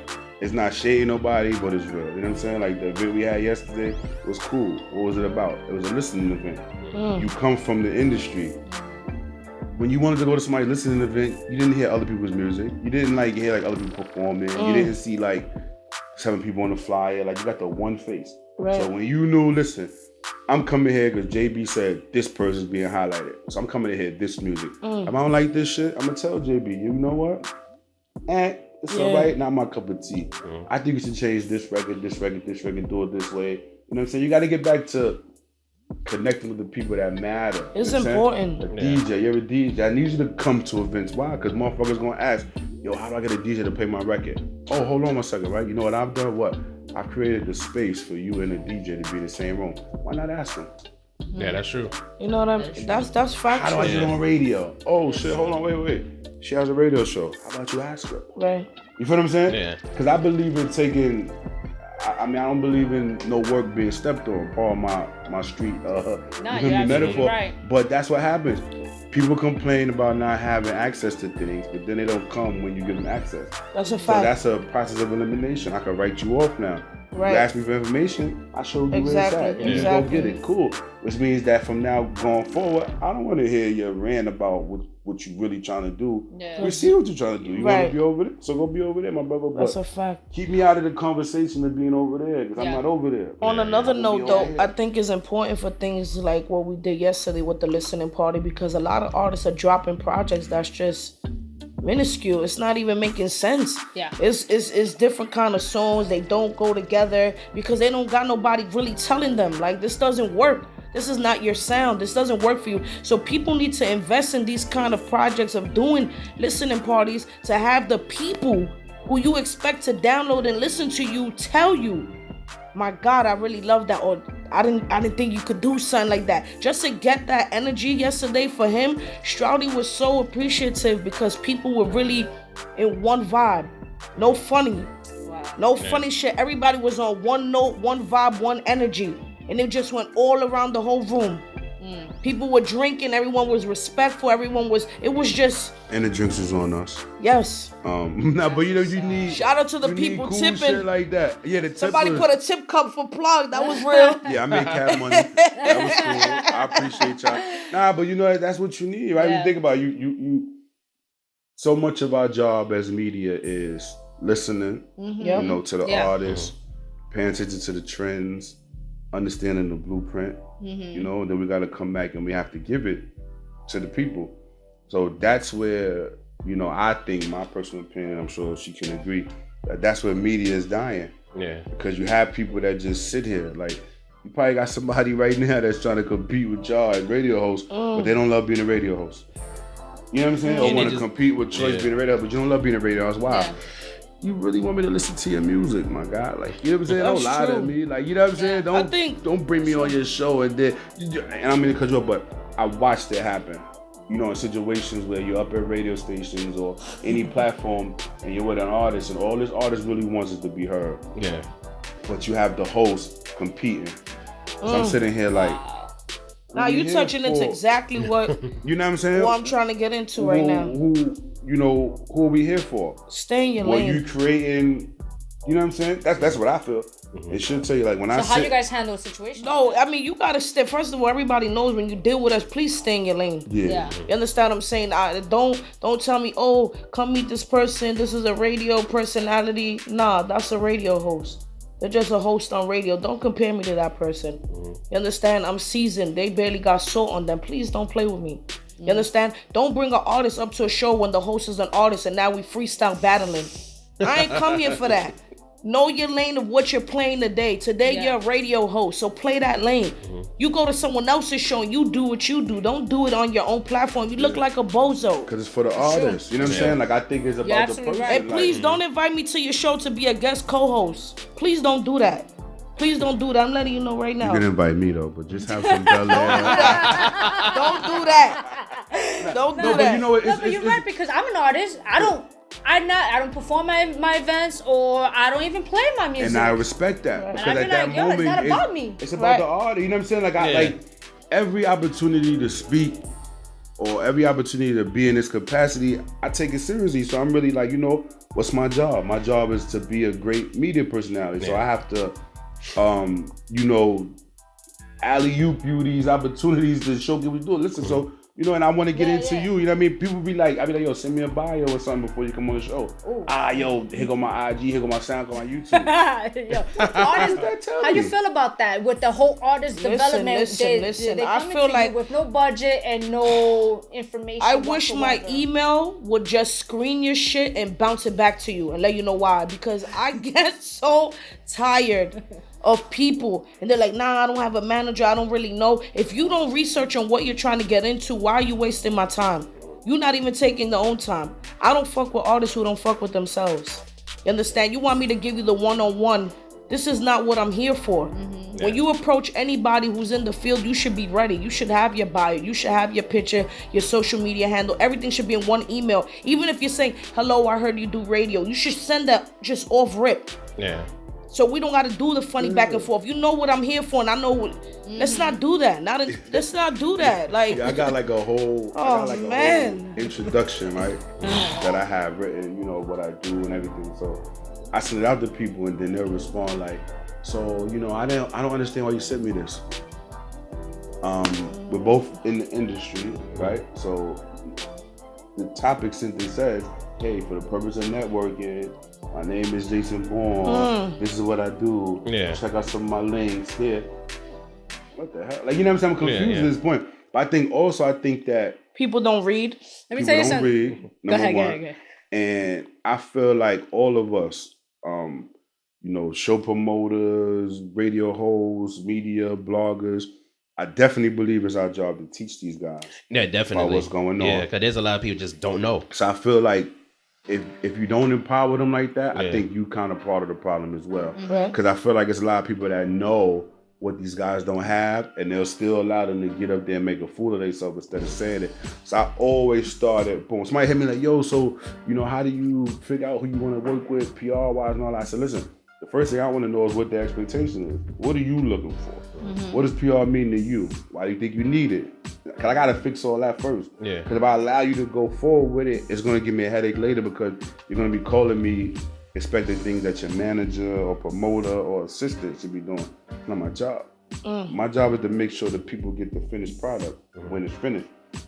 shading nobody, but it's real. You know what I'm saying? Like, the event we had yesterday was cool. What was it about? It was a listening event. You come from the industry. When you wanted to go to somebody's listening event, you didn't hear other people's music. You didn't hear other people performing. You didn't see 7 people on the flyer. Like, you got the one face. Right. So when you knew, listen, I'm coming here because JB said this person's being highlighted. So I'm coming to hear this music. If I don't like this shit, I'm gonna tell JB, you know what? It's alright, not my cup of tea. I think we should change this record, do it this way. You know what I'm saying? You gotta get back to connecting with the people that matter. It's important. DJ, you're a DJ. I need you to come to events. Why? Because motherfuckers gonna ask, yo, how do I get a DJ to play my record? Oh, hold on a second, right? You know what I've done? What? I've created the space for you and a DJ to be in the same room. Why not ask them? Yeah, that's true. You know what I mean? That's factual. How do I get on radio? Oh shit, hold on, wait. She has a radio show. How about you ask her? Right. You feel what I'm saying? Yeah. Because I believe in taking, I don't believe in no work being stepped on. Paul, my street, metaphor. Right. But that's what happens. People complain about not having access to things, but then they don't come when you give them access. That's a fact. So that's a process of elimination. I can write you off now. Right. You ask me for information, I showed you where it's at. You go get it. Cool. Which means that from now going forward, I don't want to hear your rant about what you really trying to do. Yeah. We see what you're trying to do. You want to be over there? So go be over there, my brother. That's a fact. Keep me out of the conversation of being over there, because I'm not over there. On another note, though, I think it's important for things like what we did yesterday with the listening party, because a lot of artists are dropping projects that's just minuscule. It's not even making sense. Yeah. It's different kind of songs. They don't go together because they don't got nobody really telling them, like, this doesn't work. This is not your sound. This doesn't work for you. So people need to invest in these kind of projects of doing listening parties to have the people who you expect to download and listen to you tell you, my God, I really love that, or I didn't think you could do something like that. Just to get that energy yesterday for him, Stroudy was so appreciative because people were really in one vibe. No funny. Wow. No funny shit. Everybody was on one note, one vibe, one energy. And it just went all around the whole room. People were drinking, everyone was respectful, it was just... And the drinks was on us. Yes. But you need... Shout out to the people cool tipping. Shit like that. Yeah, the tip Somebody put a tip cup for plug, that was real. Yeah, I made cat money. That was cool. I appreciate y'all. But that's what you need, right? Yeah. You think about it, you so much of our job as media is listening, to the artists, paying attention to the trends, understanding the blueprint, and then we got to come back and we have to give it to the people. So that's where, I think, my personal opinion, I'm sure she can agree, that's where media is dying. Yeah. Because you have people that just sit here. Like, you probably got somebody right now that's trying to compete with y'all as radio hosts, but they don't love being a radio host. You know what I'm saying? Or want to compete with Choice being a radio host, but you don't love being a radio host. Why? Yeah. You really want me to listen to your music, my guy? Like, you know what I'm saying? Don't lie to me. Like, you know what I'm saying? Don't bring me on your show and then, and I'm in control, but I watched it happen. In situations where you're up at radio stations or any platform and you're with an artist and all this artist really wants is to be heard. Yeah. But you have the host competing. So I'm sitting here like, Now you touching into exactly what you know what I'm saying? What I'm trying to get into right now. Who are we here for? Stay in your lane. What you creating? You know what I'm saying? That's what I feel. It should tell you like when I. So how do you guys handle a situation? No, I mean you gotta stay. First of all, everybody knows when you deal with us, please stay in your lane. Yeah. You understand what I'm saying? Don't tell me, oh, come meet this person. This is a radio personality. Nah, that's a radio host. They're just a host on radio. Don't compare me to that person. You understand? I'm seasoned. They barely got salt on them. Please don't play with me. You understand? Don't bring an artist up to a show when the host is an artist and now we freestyle battling. I ain't come here for that. Know your lane of what you're playing today. Today you're a radio host, so play that lane. You go to someone else's show and you do what you do. Don't do it on your own platform. You look like a bozo. Because it's for the artist. You know what I'm saying? Like I think it's about the person. Right. And please don't invite me to your show to be a guest co-host. Please don't do that. Please don't do that. I'm letting you know right now. You can invite me though, but just have some Bel Air. Don't do that. Don't do that. But you know what? But you're right, because I'm an artist. I don't perform my events, or I don't even play my music. And I respect that. Because at that moment, it's not about me. It's about the artist. You know what I'm saying? Like I like every opportunity to speak or every opportunity to be in this capacity, I take it seriously. So I'm really like, what's my job? My job is to be a great media personality. So I have to alley-oop you these opportunities to show people do it. Listen, so and I want to get into you. You know what I mean? People be like, yo, send me a bio or something before you come on the show. Yo, here go my IG, here go my SoundCloud, my YouTube. Yo, artists, how you feel about that with the whole artist development? Listen. They I feel like with no budget and no information. I wish my email would just screen your shit and bounce it back to you and let you know why. Because I get so tired of people and they're like, nah, I don't have a manager, I don't really know. If you don't research on what you're trying to get into, why are you wasting my time? You're not even taking your own time. I don't fuck with artists who don't fuck with themselves. You understand? You want me to give you the one-on-one. This is not what I'm here for. When you approach anybody who's in the field, you should be ready. You should have your bio. You should have your picture, your social media handle. Everything should be in one email. Even if you're saying, hello, I heard you do radio, you should send that just off rip. Yeah. So we don't got to do the funny back and forth. You know what I'm here for, and I know what. Let's not do that. Let's not do that. Like I got like a whole. whole introduction, right? That I have written. What I do and everything. So I send it out to people, and then they'll respond like, "So I don't understand why you sent me this." We're both in the industry, right? So the topic simply says, "Hey, for the purpose of networking. My name is Jason Bourne. This is what I do. Check out some of my links here." What the hell? Like, you know what I'm saying? I'm confused at this point. But I think that people don't read. Let me tell you something. Read, go ahead. And I feel like all of us, show promoters, radio hosts, media, bloggers, I definitely believe it's our job to teach these guys. Yeah, definitely. About what's going on. Yeah, because there's a lot of people just don't know. So I feel like if you don't empower them like that, I think you kind of part of the problem as well. Because I feel like it's a lot of people that know what these guys don't have, and they'll still allow them to get up there and make a fool of themselves instead of saying it. So I always start at boom. Somebody hit me like, yo, so how do you figure out who you want to work with, PR wise and all that? I said, listen, the first thing I want to know is what the expectation is. What are you looking for? What does PR mean to you? Why do you think you need it? Because I got to fix all that first. Yeah. Because if I allow you to go forward with it, it's going to give me a headache later because you're going to be calling me expecting things that your manager or promoter or assistant should be doing. It's not my job. My job is to make sure that people get the finished product when it's finished.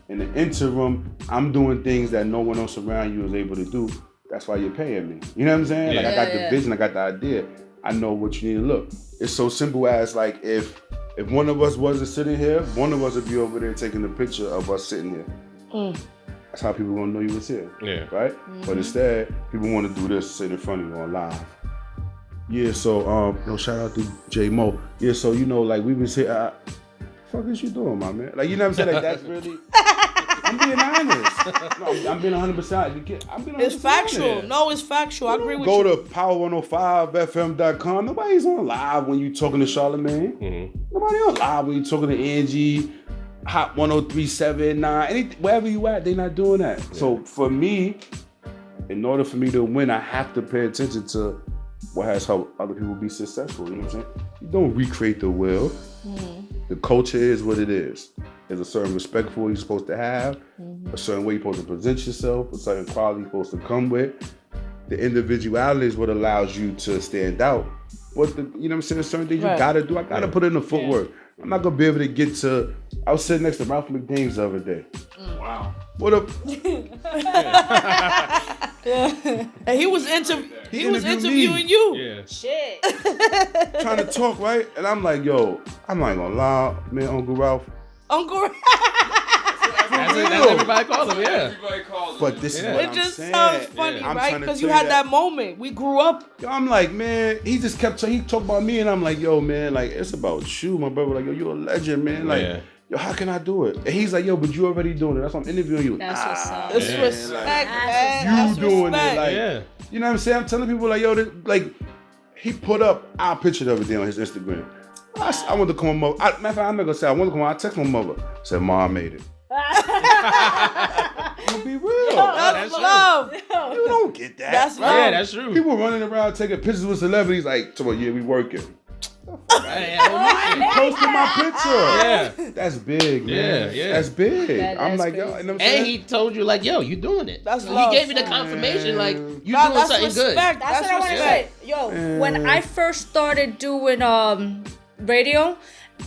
In the interim, I'm doing things that no one else around you is able to do. That's why you're paying me. You know what I'm saying? Yeah. Like I got the vision, I got the idea. I know what you need to look. It's so simple as like if one of us wasn't sitting here, one of us would be over there taking a picture of us sitting here. That's how people gonna know you was here. Yeah. Right? But instead, people want to do this, sit in front of you on live. Yeah, so shout out to J Mo. Yeah, so like we was here. Fuck is you doing, my man? Like, you know what I'm saying? Like that's really. I'm being honest. No, I'm being 100%. It's factual. Honest. No, it's factual. I agree with you. Go to power105fm.com. Nobody's on live when you talking to Charlamagne. Nobody on live when you talking to Angie, Hot 103.7, wherever you at, they not doing that. Yeah. So for me, in order for me to win, I have to pay attention to what has helped other people be successful. You know what I'm saying? You don't recreate the wheel. The culture is what it is. There's a certain respectful you're supposed to have, a certain way you're supposed to present yourself, a certain quality you're supposed to come with. The individuality is what allows you to stand out. You know what I'm saying? Certain things you gotta do. I gotta put in the footwork. I'm not gonna be able to get to. I was sitting next to Ralph McDaniels the other day. Wow. What up? And he was interviewing you. Yeah. Shit. Trying to talk, right? And I'm like, yo, I'm not gonna lie, man, Uncle Ralph. That's everybody calls him, yeah. But this is what I'm saying. It just sounds funny, right? Because you had that moment. We grew up. Yo, I'm like, man, he just kept he talked about me, and I'm like, yo, man, like, it's about you, my brother. Like, yo, you're a legend, man. Like, yo, how can I do it? And he's like, yo, but you already doing it. That's why I'm interviewing you. That's what's up. It's respect, man. You doing it. Like, you know what I'm saying? I'm telling people, like, yo, like, he put up our picture the other day on his Instagram. I wanted to call my mother. Matter of fact, I'm not going to say I wanted to call. I text my mother. I said, Mom, I made it. I'll be real. That's love. You don't get that. That's love. Yeah, that's true. People running around taking pictures with celebrities like, yeah, we working. Posting my picture. Yeah. That's big, man. Yeah. That's big. That's I'm like, crazy. yo, you know what I'm saying? And he told you, like, yo, you doing it. That's he love. gave you the confirmation, like, you doing That's something good. respect. That's what I want to say. Yo, when I first started doing radio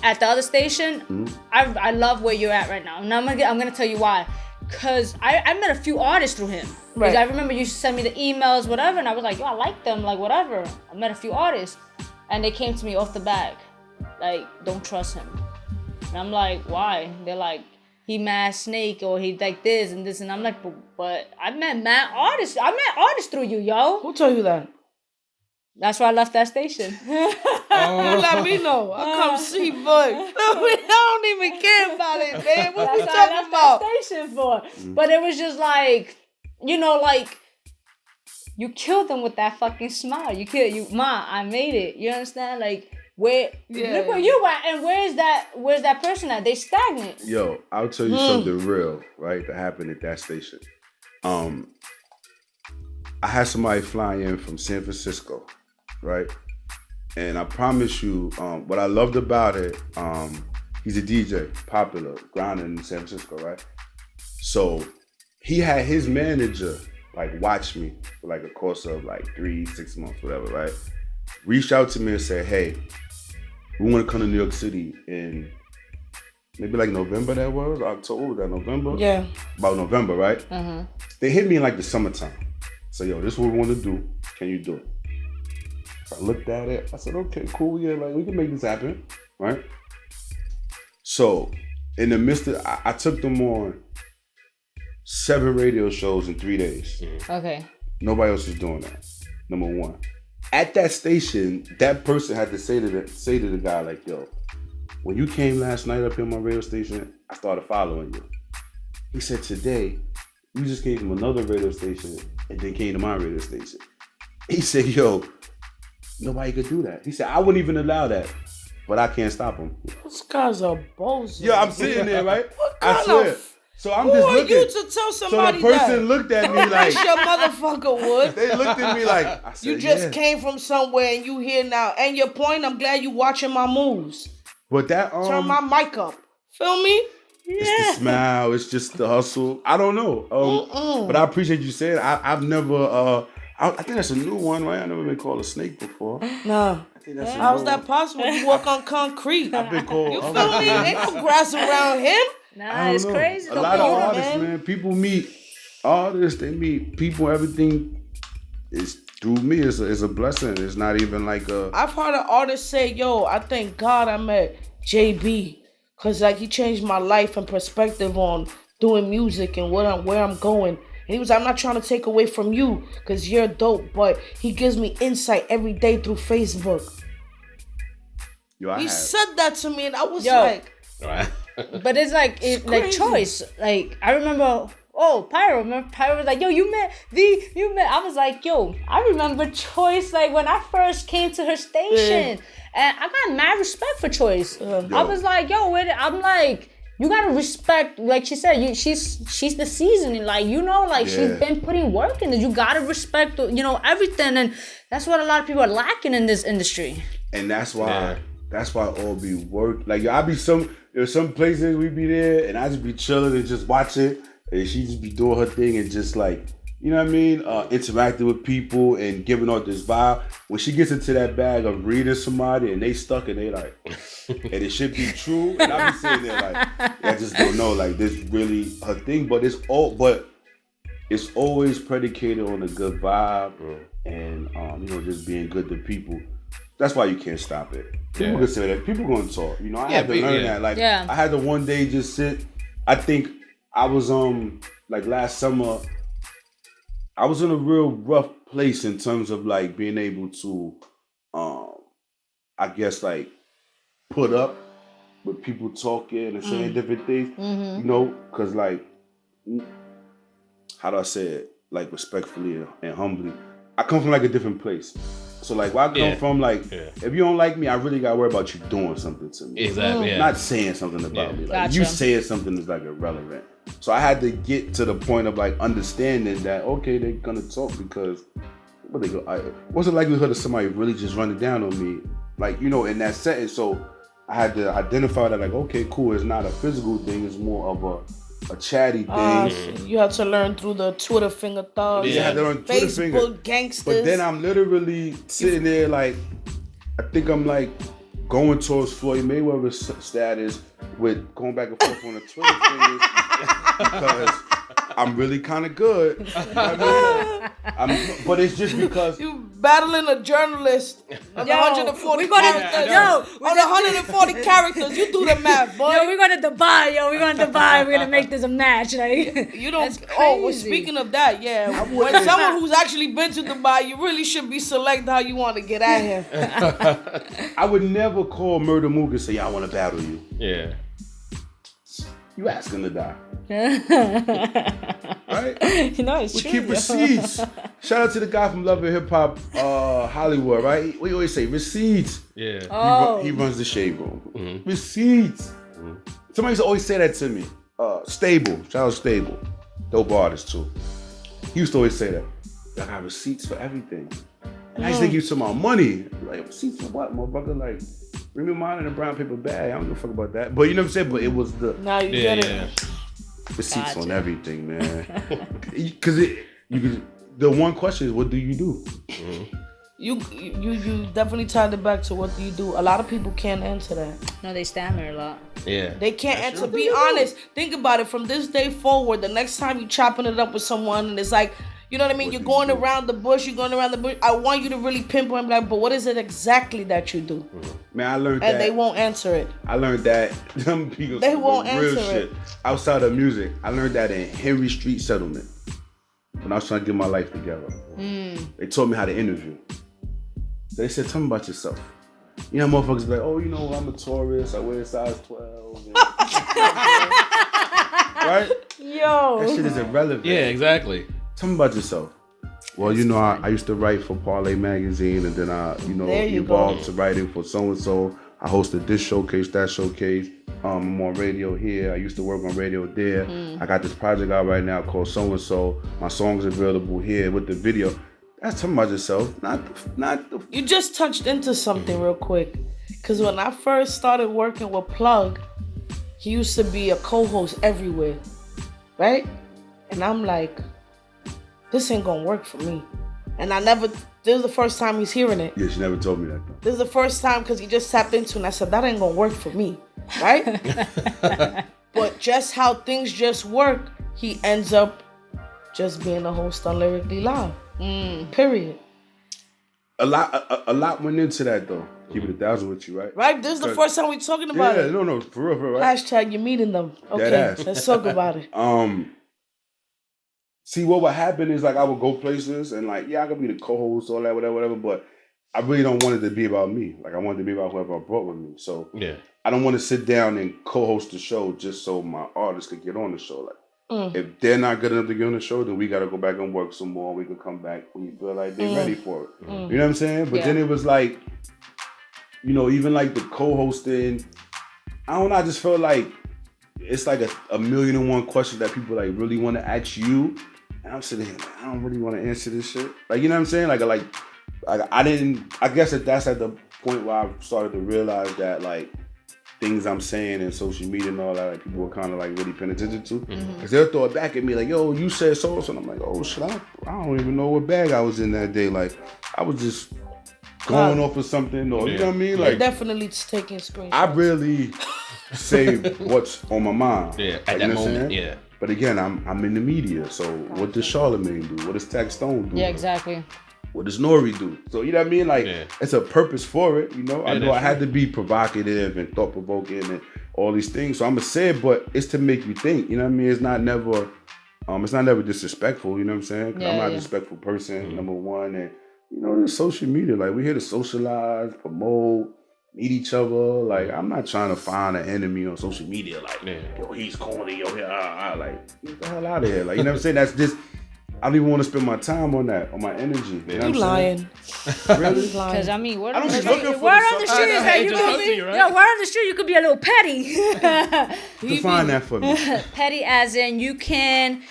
at the other station, I love where you're at right now. And I'm gonna tell you why. Cause I met a few artists through him. Because I remember you sent me the emails, whatever, and I was like, yo, I like them, like whatever. I met a few artists, and they came to me off the back, like, don't trust him. And I'm like, why? They're like, he mad snake, or he like this and this, and I'm like, but I met mad artists. I met artists through you, yo. Who told you that? That's why I left that station. You let me know. I come see, but I don't even care about it, man. What you talking about? That station for. But it was just like, you know, like, you killed them with that fucking smile. You killed you, Ma. I made it. You understand? Like, look where you at, and where's that person at? They stagnant. Yo, I'll tell you something real, right? That happened at that station. I had somebody flying in from San Francisco, right? And I promise you, what I loved about it, he's a DJ, popular, grounded in San Francisco, right? So he had his manager like watch me for like a course of like 3-6 months, whatever, right? Reached out to me and said, hey, we want to come to New York City in maybe like November that was, October, was that November? Yeah. About November, right? They hit me in like the summertime. So, yo, this is what we want to do. Can you do it? So I looked at it. I said, okay, cool. Yeah, like we can make this happen, right? So, in the midst of, I took them on 7 radio shows in 3 days. Okay. Nobody else was doing that. Number one. At that station, that person had to say to the guy, like, yo, when you came last night up here on my radio station, I started following you. He said, today, you just came from another radio station and then came to my radio station. He said, yo, nobody could do that. He said, I wouldn't even allow that, but I can't stop him. Those guys are bozo. Yeah, I'm sitting there, right? What I kind swear. of... So I'm Who just are looking. you to tell somebody so the person that? looked at me like, your motherfucker would. They looked at me like, I said, you just came from somewhere and you here now. And your point, I'm glad you watching my moves. But that turn my mic up. Feel me? It's the smile. It's just the hustle. I don't know. But I appreciate you saying. I've never. I think that's a new one, right? I've never been called a snake before. Nah. How's that possible? You walk on concrete. I've been called. You feel me? Ain't no grass around him. Nah, it's crazy. A lot of artists, man. People meet artists. They meet people. Everything is through me. It's a blessing. It's not even like a. I've heard an artist say, "Yo, I thank God I met JB, cause like he changed my life and perspective on doing music and where I'm going." And he was like, I'm not trying to take away from you, cause you're dope, but he gives me insight every day through Facebook. He said that to me, and I was like. But it's like like choice. Like I remember, Pyro. Remember Pyro was like, yo, you met. I was like, yo, I remember Choice. Like when I first came to her station, and I got mad respect for Choice. I was like, yo, I'm like, you gotta respect. Like she said, she's the seasoning. Like she's been putting work in it. You gotta respect, everything, and that's what a lot of people are lacking in this industry. And that's why. that's why all be work. Like I be there's some places we be there and I just be chilling and just watch it, and she just be doing her thing and just like, you know what I mean, interacting with people and giving out this vibe. When she gets into that bag of reading somebody and they stuck and they like, and it should be true, and I be sitting there like, I just don't know, like this really her thing, but it's always predicated on a good vibe and just being good to people. That's why you can't stop it. People can say that. People gonna talk. You know, I had to learn that. Like I had to one day just sit. I think I was like last summer, I was in a real rough place in terms of like being able to I guess like put up with people talking and saying different things. You know, cause like how do I say it? Like respectfully and humbly. I come from like a different place. So like where I come from, like if you don't like me, I really gotta worry about you doing something to me. Exactly. Not saying something about me. Like you saying something is like irrelevant. So I had to get to the point of like understanding that they're gonna talk because what's the likelihood of somebody really just running down on me? Like, in that sentence. So I had to identify that like, okay, cool, it's not a physical thing, it's more of a chatty thing. You have to learn through the Twitter finger thugs. Yeah, I had to learn Twitter finger. Facebook gangsters. But then I'm literally sitting there like, I think I'm like going towards Floyd Mayweather's status with going back and forth on the Twitter fingers because I'm really kind of good. You know what I mean? But it's just because you battling a journalist on 140 characters. On 140 characters, you do the math, boy. We're going to Dubai. We're going to make this a match. Like, you don't. Well, speaking of that, when someone who's actually been to Dubai, you really should be select how you want to get at him. I would never call Murder Mook and say, I want to battle you. Yeah. You asking to die. Right? It's true. We keep receipts. Shout out to the guy from Love and Hip Hop Hollywood, right? We always say receipts. Yeah. He runs the shade room. Mm-hmm. Receipts. Mm-hmm. Somebody used to always say that to me. Stable. Shout out Stable. Dope artist too. He used to always say that. I got receipts for everything. And I used to think he was talking about money. Like, receipts for what, motherfucker? Like, bring me mine in a brown paper bag. I don't give a fuck about that. But you know what I'm saying? But it was the... Now you get it. Receipts on everything, man. Because the one question is, what do you do? Mm-hmm. You definitely tied it back to what do you do. A lot of people can't answer that. No, they stammer a lot. Yeah. They can't answer. Be honest. Think about it. From this day forward, the next time you're chopping it up with someone and it's like, you know what I mean? You're going around the bush. I want you to really pinpoint, like, but what is it exactly that you do? Man, I learned that. And they won't answer it. I learned that. Them people, they won't answer real shit. Outside of music, I learned that in Henry Street Settlement when I was trying to get my life together. They taught me how to interview. They said, tell me about yourself. You know, motherfuckers be like, I'm a tourist. I wear size 12. Right? Yo. That shit is irrelevant. Yeah, exactly. Tell me about yourself. Well, I used to write for Parlay Magazine, and then I, evolved to writing for so-and-so. I hosted this showcase, that showcase. I'm on radio here. I used to work on radio there. I got this project out right now called so-and-so. My song's available here with the video. That's talking about yourself, not the... You just touched into something real quick. Because when I first started working with Plug, he used to be a co-host everywhere, right? And I'm like, this ain't gonna work for me. And this is the first time he's hearing it. Yeah, she never told me that though. This is the first time because he just tapped into it and I said, that ain't gonna work for me, right? But just how things just work, he ends up just being a host on Lyrically Live. Period. A lot went into that though. Keep it 1,000 with you, right? Right? This is the first time we're talking about it. Yeah, no, for real, right? Hashtag you're meeting them. Okay, let's talk about it. See, what would happen is like I would go places and like, I could be the co-host, all that, whatever, but I really don't want it to be about me. Like I want it to be about whoever I brought with me. So I don't want to sit down and co-host the show just so my artists could get on the show. Like if they're not good enough to get on the show, then we got to go back and work some more. We can come back when you feel like they're ready for it. You know what I'm saying? But then it was like, even like the co-hosting, I don't know, I just felt like it's like a million and one questions that people like really want to ask you. And I'm sitting here like, I don't really want to answer this shit. Like, you know what I'm saying? Like I guess that's at the point where I started to realize that like things I'm saying in social media and all that, like people were kind of like really paying attention to. Because they'll throw it back at me like, yo, you said so. And I'm like, oh shit, I don't even know what bag I was in that day. Like, I was just going off of something or, you know what I mean? Like, definitely taking screenshots. I really say what's on my mind. Yeah, like, at that moment, yeah. But again, I'm in the media, so what does Charlamagne do? What does Tax Stone do? Yeah, exactly. What does Nori do? So you know what I mean? Like it's a purpose for it, you know? I know I had to be provocative and thought-provoking and all these things. So I'm gonna say it, but it's to make you think, you know what I mean? It's not never disrespectful, you know what I'm saying? 'Cause I'm not a disrespectful person, number one. And you know, it's social media. Like we're here to socialize, promote, meet each other. Like I'm not trying to find an enemy on social media. Like, yo, he's corny, yo, like get the hell out of here. Like, you know what I'm saying? That's just. I don't even want to spend my time on that, on my energy. You know you lying. Really? Because I mean, word I on don't the be looking street, for word the on the stuff. street is that you could be, right? yo, word on the street you could be a little petty. Define that for me. Petty as in you can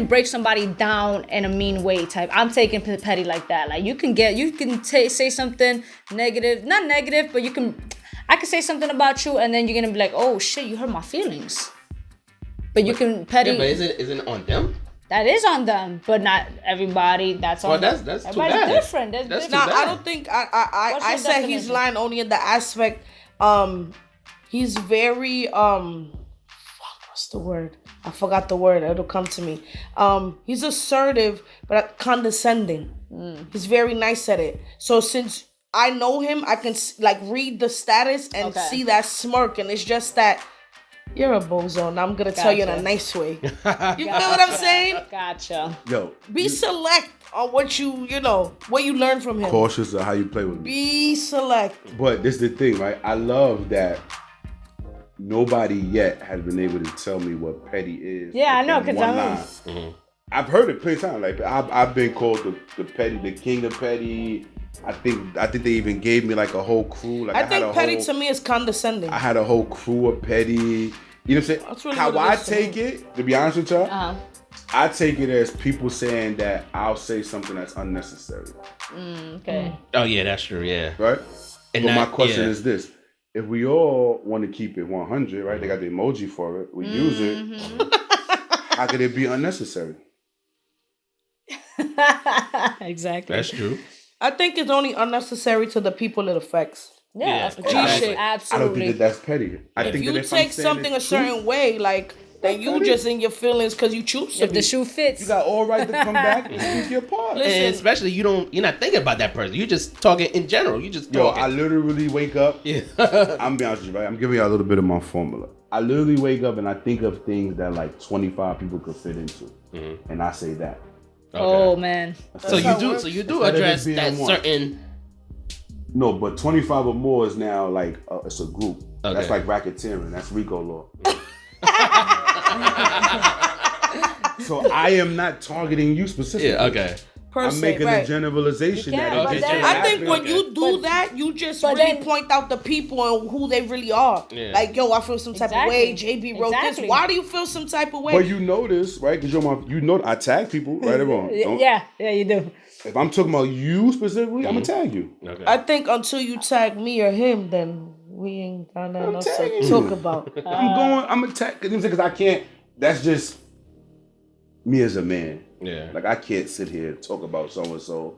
break somebody down in a mean way type. I'm taking petty like that. Like you can say something negative, not negative, but I can say something about you and then you're gonna be like, oh shit, you hurt my feelings. But you can petty. Yeah, but isn't it on them? That is on them, but not everybody. That's on. Well, that's too everybody's bad. different. That's too Nah, bad. I don't think I said he's lying only in the aspect. He's very what's the word? I forgot the word. It'll come to me. He's assertive but condescending. He's very nice at it. So since I know him, I can like read the status and see that smirk, and it's just that. You're a bozo, and I'm gonna tell you in a nice way. You feel what I'm saying? Gotcha. Yo, be select on what you learn from him. Cautious of how you play with me. Be select. But this is the thing, right? I love that nobody yet has been able to tell me what petty is. Yeah, I know, because I've heard it plenty of times. Like I've been called the petty, the king of petty. I think they even gave me like a whole crew. Like I think petty to me is condescending. I had a whole crew of petty. You know what I'm saying? That's really how what I it is take it, to be honest with y'all, I take it as people saying that I'll say something that's unnecessary. Okay. Oh yeah, that's true. Yeah. Right. And but my question is this: if we all want to keep it 100, right? They got the emoji for it. We use it. How could it be unnecessary? Exactly. That's true. I think it's only unnecessary to the people it affects. Yeah, of course. G-shit. Absolutely. I don't think that's petty. I think you that if take I'm saying something a certain way, like then you just in your feelings because you choose to. If the shoe fits, you got all right to come back and speak your part. Listen, And especially you're not thinking about that person. You're just talking in general. You just Yo, talking. I literally wake up. Yeah. I'm be honest with you, right? I'm giving you a little bit of my formula. I literally wake up and I think of things that like 25 people could fit into, and I say that. Okay. Oh man. So you do address that certain. No, but 25 or more is now like it's a group. Okay. That's like racketeering. That's RICO law. So I am not targeting you specifically. Yeah. Okay. I'm making a generalization You can, that but it then- just I think happened. when you do that, you just but really then- point out the people and who they really are. Yeah. Like, yo, I feel some type of way. JB wrote Exactly. this. Why do you feel some type of way? But you know this, right? Because I tag people, right or wrong. Don't- Yeah, you do. If I'm talking about you specifically, I'm gonna tag you. Okay. I think until you tag me or him, then we ain't got nothing else to tagging you. talk about. I'm gonna tag because I can't. That's just me as a man. Yeah. Like I can't sit here and talk about so and so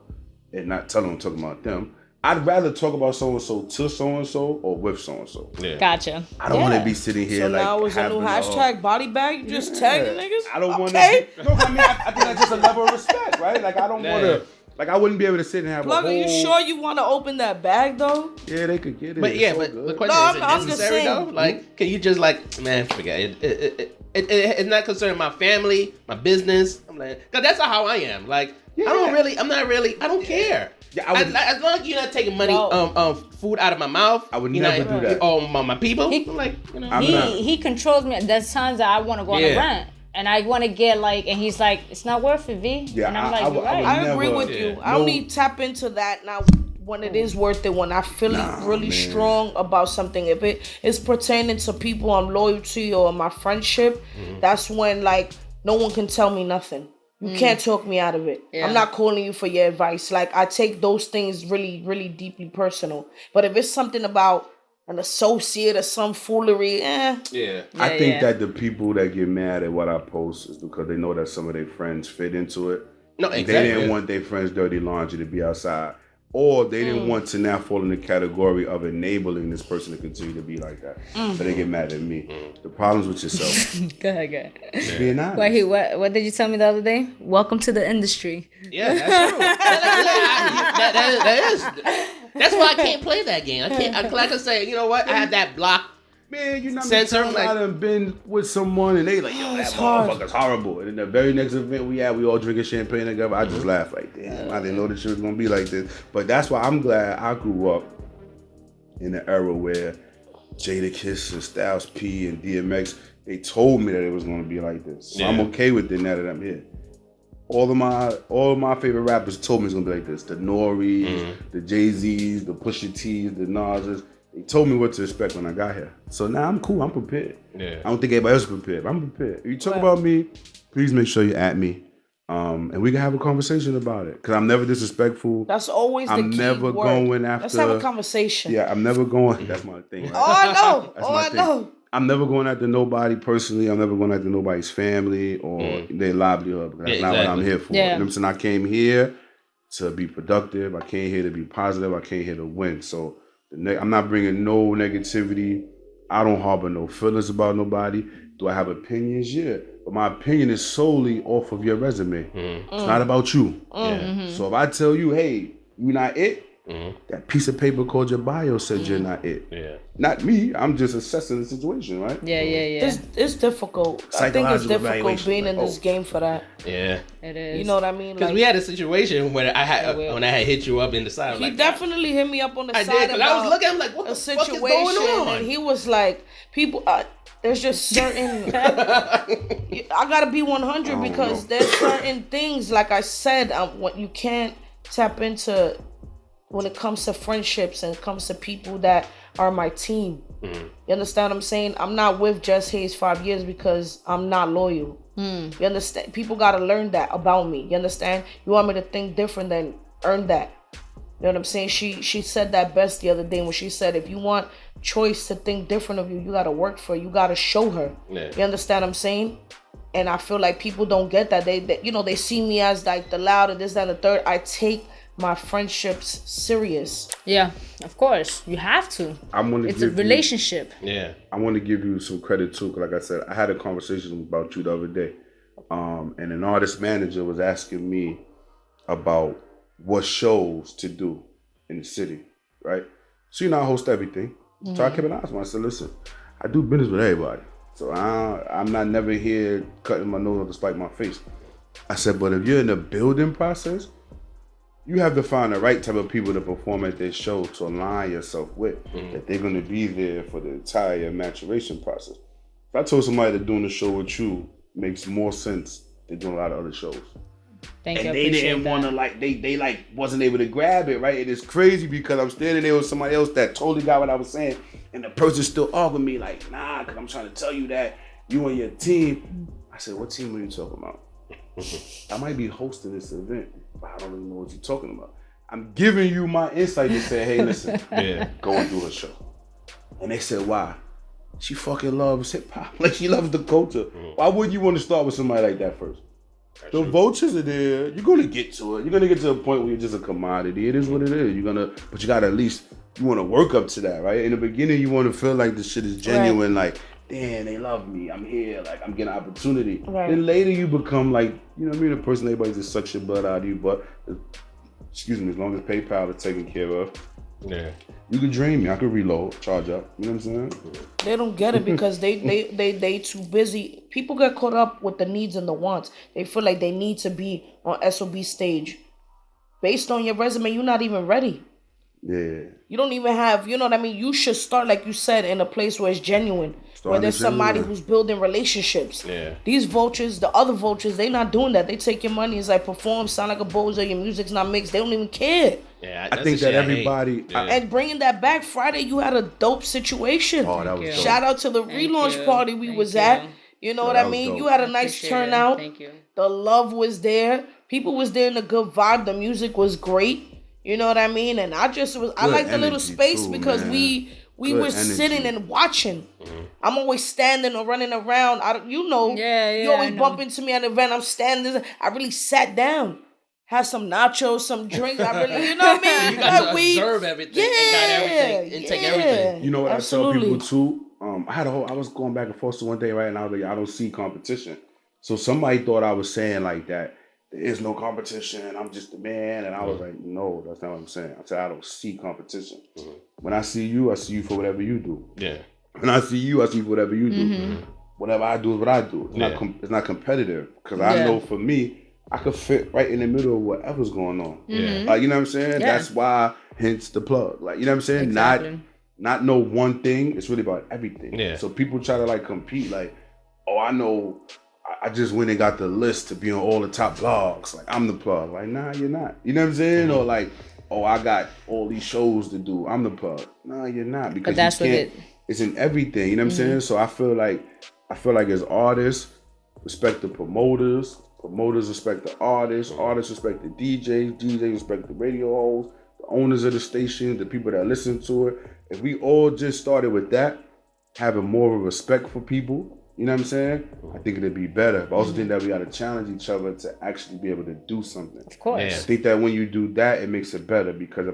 and not tell them I'm talking about them. I'd rather talk about so and so to so and so or with so and so. Yeah. Gotcha. I don't want to be sitting here So like now it's a new hashtag body bag. You just tagging niggas. I don't want to. Okay. No, I mean I think that's just a level of respect, right? Like I don't want to. Like I wouldn't be able to sit and have Plug, a are whole. you sure you want to open that bag though? Yeah, they could get it. But It's yeah, so but good. the question No, is, I'm it just necessary saying. though? Like, can you just like, man, forget it. It's not concerning my family, my business. I'm like, cause that's how I am. Like, Yeah. I don't care. Yeah, I would- as long as you're not taking money, food out of my mouth. I would you're never not, do that. Oh, my people. I'm like, I'm not. He controls me. There's times that I want to go on a rant. And I want to get like, and he's like, it's not worth it, V. Yeah, and I'm like, I you're right. I agree Never- with Yeah. you. I only tap into that now when it is worth it. When I feel really man. strong about something. If it is pertaining to people I'm loyal to or my friendship, that's when like no one can tell me nothing. You can't talk me out of it. Yeah. I'm not calling you for your advice. Like, I take those things really, really deeply personal. But if it's something about an associate or some foolery, Yeah. I think that the people that get mad at what I post is because they know that some of their friends fit into it. No, exactly. They didn't want their friends' dirty laundry to be outside. Or they didn't want to now fall in the category of enabling this person to continue to be like that. So they get mad at me. The problem's with yourself. Go ahead. Just being honest. Wait, what did you tell me the other day? Welcome to the industry. Yeah, that's true. that is. That's why I can't play that game. I can't. Like I say, you know what? I have that block. Man, you know what I done been with someone and they like, yo, that motherfucker's horrible. And in the very next event we had, we all drinking champagne together. I just laughed like, damn, I didn't know this shit was gonna be like this. But that's why I'm glad I grew up in the era where Jadakiss and Styles P and DMX, they told me that it was gonna be like this. So I'm okay with it now that I'm here. All of my favorite rappers told me it's gonna be like this. The Nore's, the Jay-Z's, the Pusha T's, the Nas's. They told me what to expect when I got here. So now I'm cool. I'm prepared. Yeah. I don't think everybody else is prepared. I'm prepared. If you talk about me, please make sure you at me. And we can have a conversation about it. Because I'm never disrespectful. That's always the key word. I'm never going after... Let's have a conversation. Yeah, I'm never going... That's my thing. Right? I know. I'm never going after nobody personally. I'm never going after nobody's family or their livelihood. That's not what I'm here for. Yeah. You know what I'm saying? I came here to be productive. I came here to be positive. I came here to win. So... I'm not bringing no negativity. I don't harbor no feelings about nobody. Do I have opinions? Yeah. But my opinion is solely off of your resume. It's not about you. So if I tell you, hey, you're not it, that piece of paper called your bio said you're not it. Yeah. Not me. I'm just assessing the situation, right? Yeah. It's difficult. I think it's difficult being in this game for that. Yeah. It is. You know what I mean? Because we had a situation where I had hit you up in the side. He dedefinitely hit me up on the side. I did, but I was looking, I'm like, what the fuck is going on? And he was like, people... there's just certain... I gotta be 100 because there's certain things, like I said, what you can't tap into... when it comes to friendships and it comes to people that are my team. You understand what I'm saying? I'm not with Just Hayes 5 years because I'm not loyal. You understand? People got to learn that about me. You understand? You want me to think different, then earn that. You know what I'm saying? She said that best the other day when she said, if you want Choice to think different of you, you got to work for it. You got to show her. Yeah. You understand what I'm saying? And I feel like people don't get that. They see me as like the loud and this, that, and the third. I take my friendships serious. Yeah, of course. You have to. It's a relationship. I want to give you some credit too, because like I said, I had a conversation about you the other day. And an artist manager was asking me about what shows to do in the city, right? So I host everything. So I kept an eye on. I said, listen, I do business with everybody. So I'm not never here cutting my nose off to spite my face. I said, but if you're in the building process, you have to find the right type of people to perform at their show to align yourself with, that they're going to be there for the entire maturation process. If I told somebody that doing a show with you makes more sense than doing a lot of other shows. Thank you. They didn't want to they wasn't able to grab it, right? It is crazy because I'm standing there with somebody else that totally got what I was saying, and the person still arguing me like, nah, because I'm trying to tell you that you and your team. I said, what team are you talking about? I might be hosting this event, but I don't really know what you're talking about. I'm giving you my insight to say, hey, listen, go and do a show. And they said, why? She fucking loves hip hop. Like, she loves the culture. Why wouldn't you want to start with somebody like that first? That's the true. Vultures are there. You're gonna get to it. You're gonna get to a point where you're just a commodity. It is what it is. But you gotta at least, you want to work up to that, right? In the beginning, you want to feel like the shit is genuine. Right. Like, damn, they love me. I'm here. Like, I'm getting an opportunity. Right. Then later you become like, you know what I mean? The person, everybody just sucks your blood out of you. But, excuse me, as long as PayPal is taken care of, you can drain me. I could reload, charge up. You know what I'm saying? They don't get it because they too busy. People get caught up with the needs and the wants. They feel like they need to be on SOB stage. Based on your resume, you're not even ready. Yeah. You don't even have, you know what I mean? You should start, like you said, in a place where it's genuine. Where there's somebody who's building relationships. Yeah. These vultures, the other vultures, they not doing that. They take your money. It's like, perform, sound like a bozo, your music's not mixed. They don't even care. Yeah, I think that everybody... And bringing that back, Friday, you had a dope situation. Oh, that was dope. Shout out to the relaunch party we was at. You know what I mean? Dope. You had a nice turnout. Thank you. The love was there. People was there in a good vibe. The music was great. You know what I mean? And I like the little space too, because man. we were sitting and watching. Mm-hmm. I'm always standing or running around. You always bump into me at an event. I'm standing. I really sat down. Had some nachos, some drinks. I really, you know what I mean? You got to observe everything and got everything and take everything. You know what Absolutely. I tell people too? I was going back and forth one day, right? And I was like, I don't see competition. So somebody thought I was saying like that. There is no competition. I'm just a man. And I was like, no, that's not what I'm saying. I said, I don't see competition. Mm-hmm. When I see you for whatever you do. Yeah. When I see you for whatever you do. Mm-hmm. Whatever I do is what I do. It's not competitive. Because I know for me, I could fit right in the middle of whatever's going on. Yeah. You know what I'm saying? Yeah. That's why, hence the plug. Like, you know what I'm saying? Exactly. Not know one thing. It's really about everything. Yeah. So people try to like compete like, oh, I know... I just went and got the list to be on all the top blogs. Like, I'm the plug. Like, nah, you're not. You know what I'm saying? Mm-hmm. Or like, oh, I got all these shows to do. I'm the plug. No, you're not. Because that's you can't. It's in everything. You know what I'm saying? So I feel like as artists, respect the promoters. Promoters respect the artists. Artists respect the DJs. DJs respect the radio hosts. The owners of the station. The people that listen to it. If we all just started with that, having more of respect for people, you know what I'm saying? I think it'd be better. But I also think that we got to challenge each other to actually be able to do something. Of course. I think that when you do that, it makes it better. Because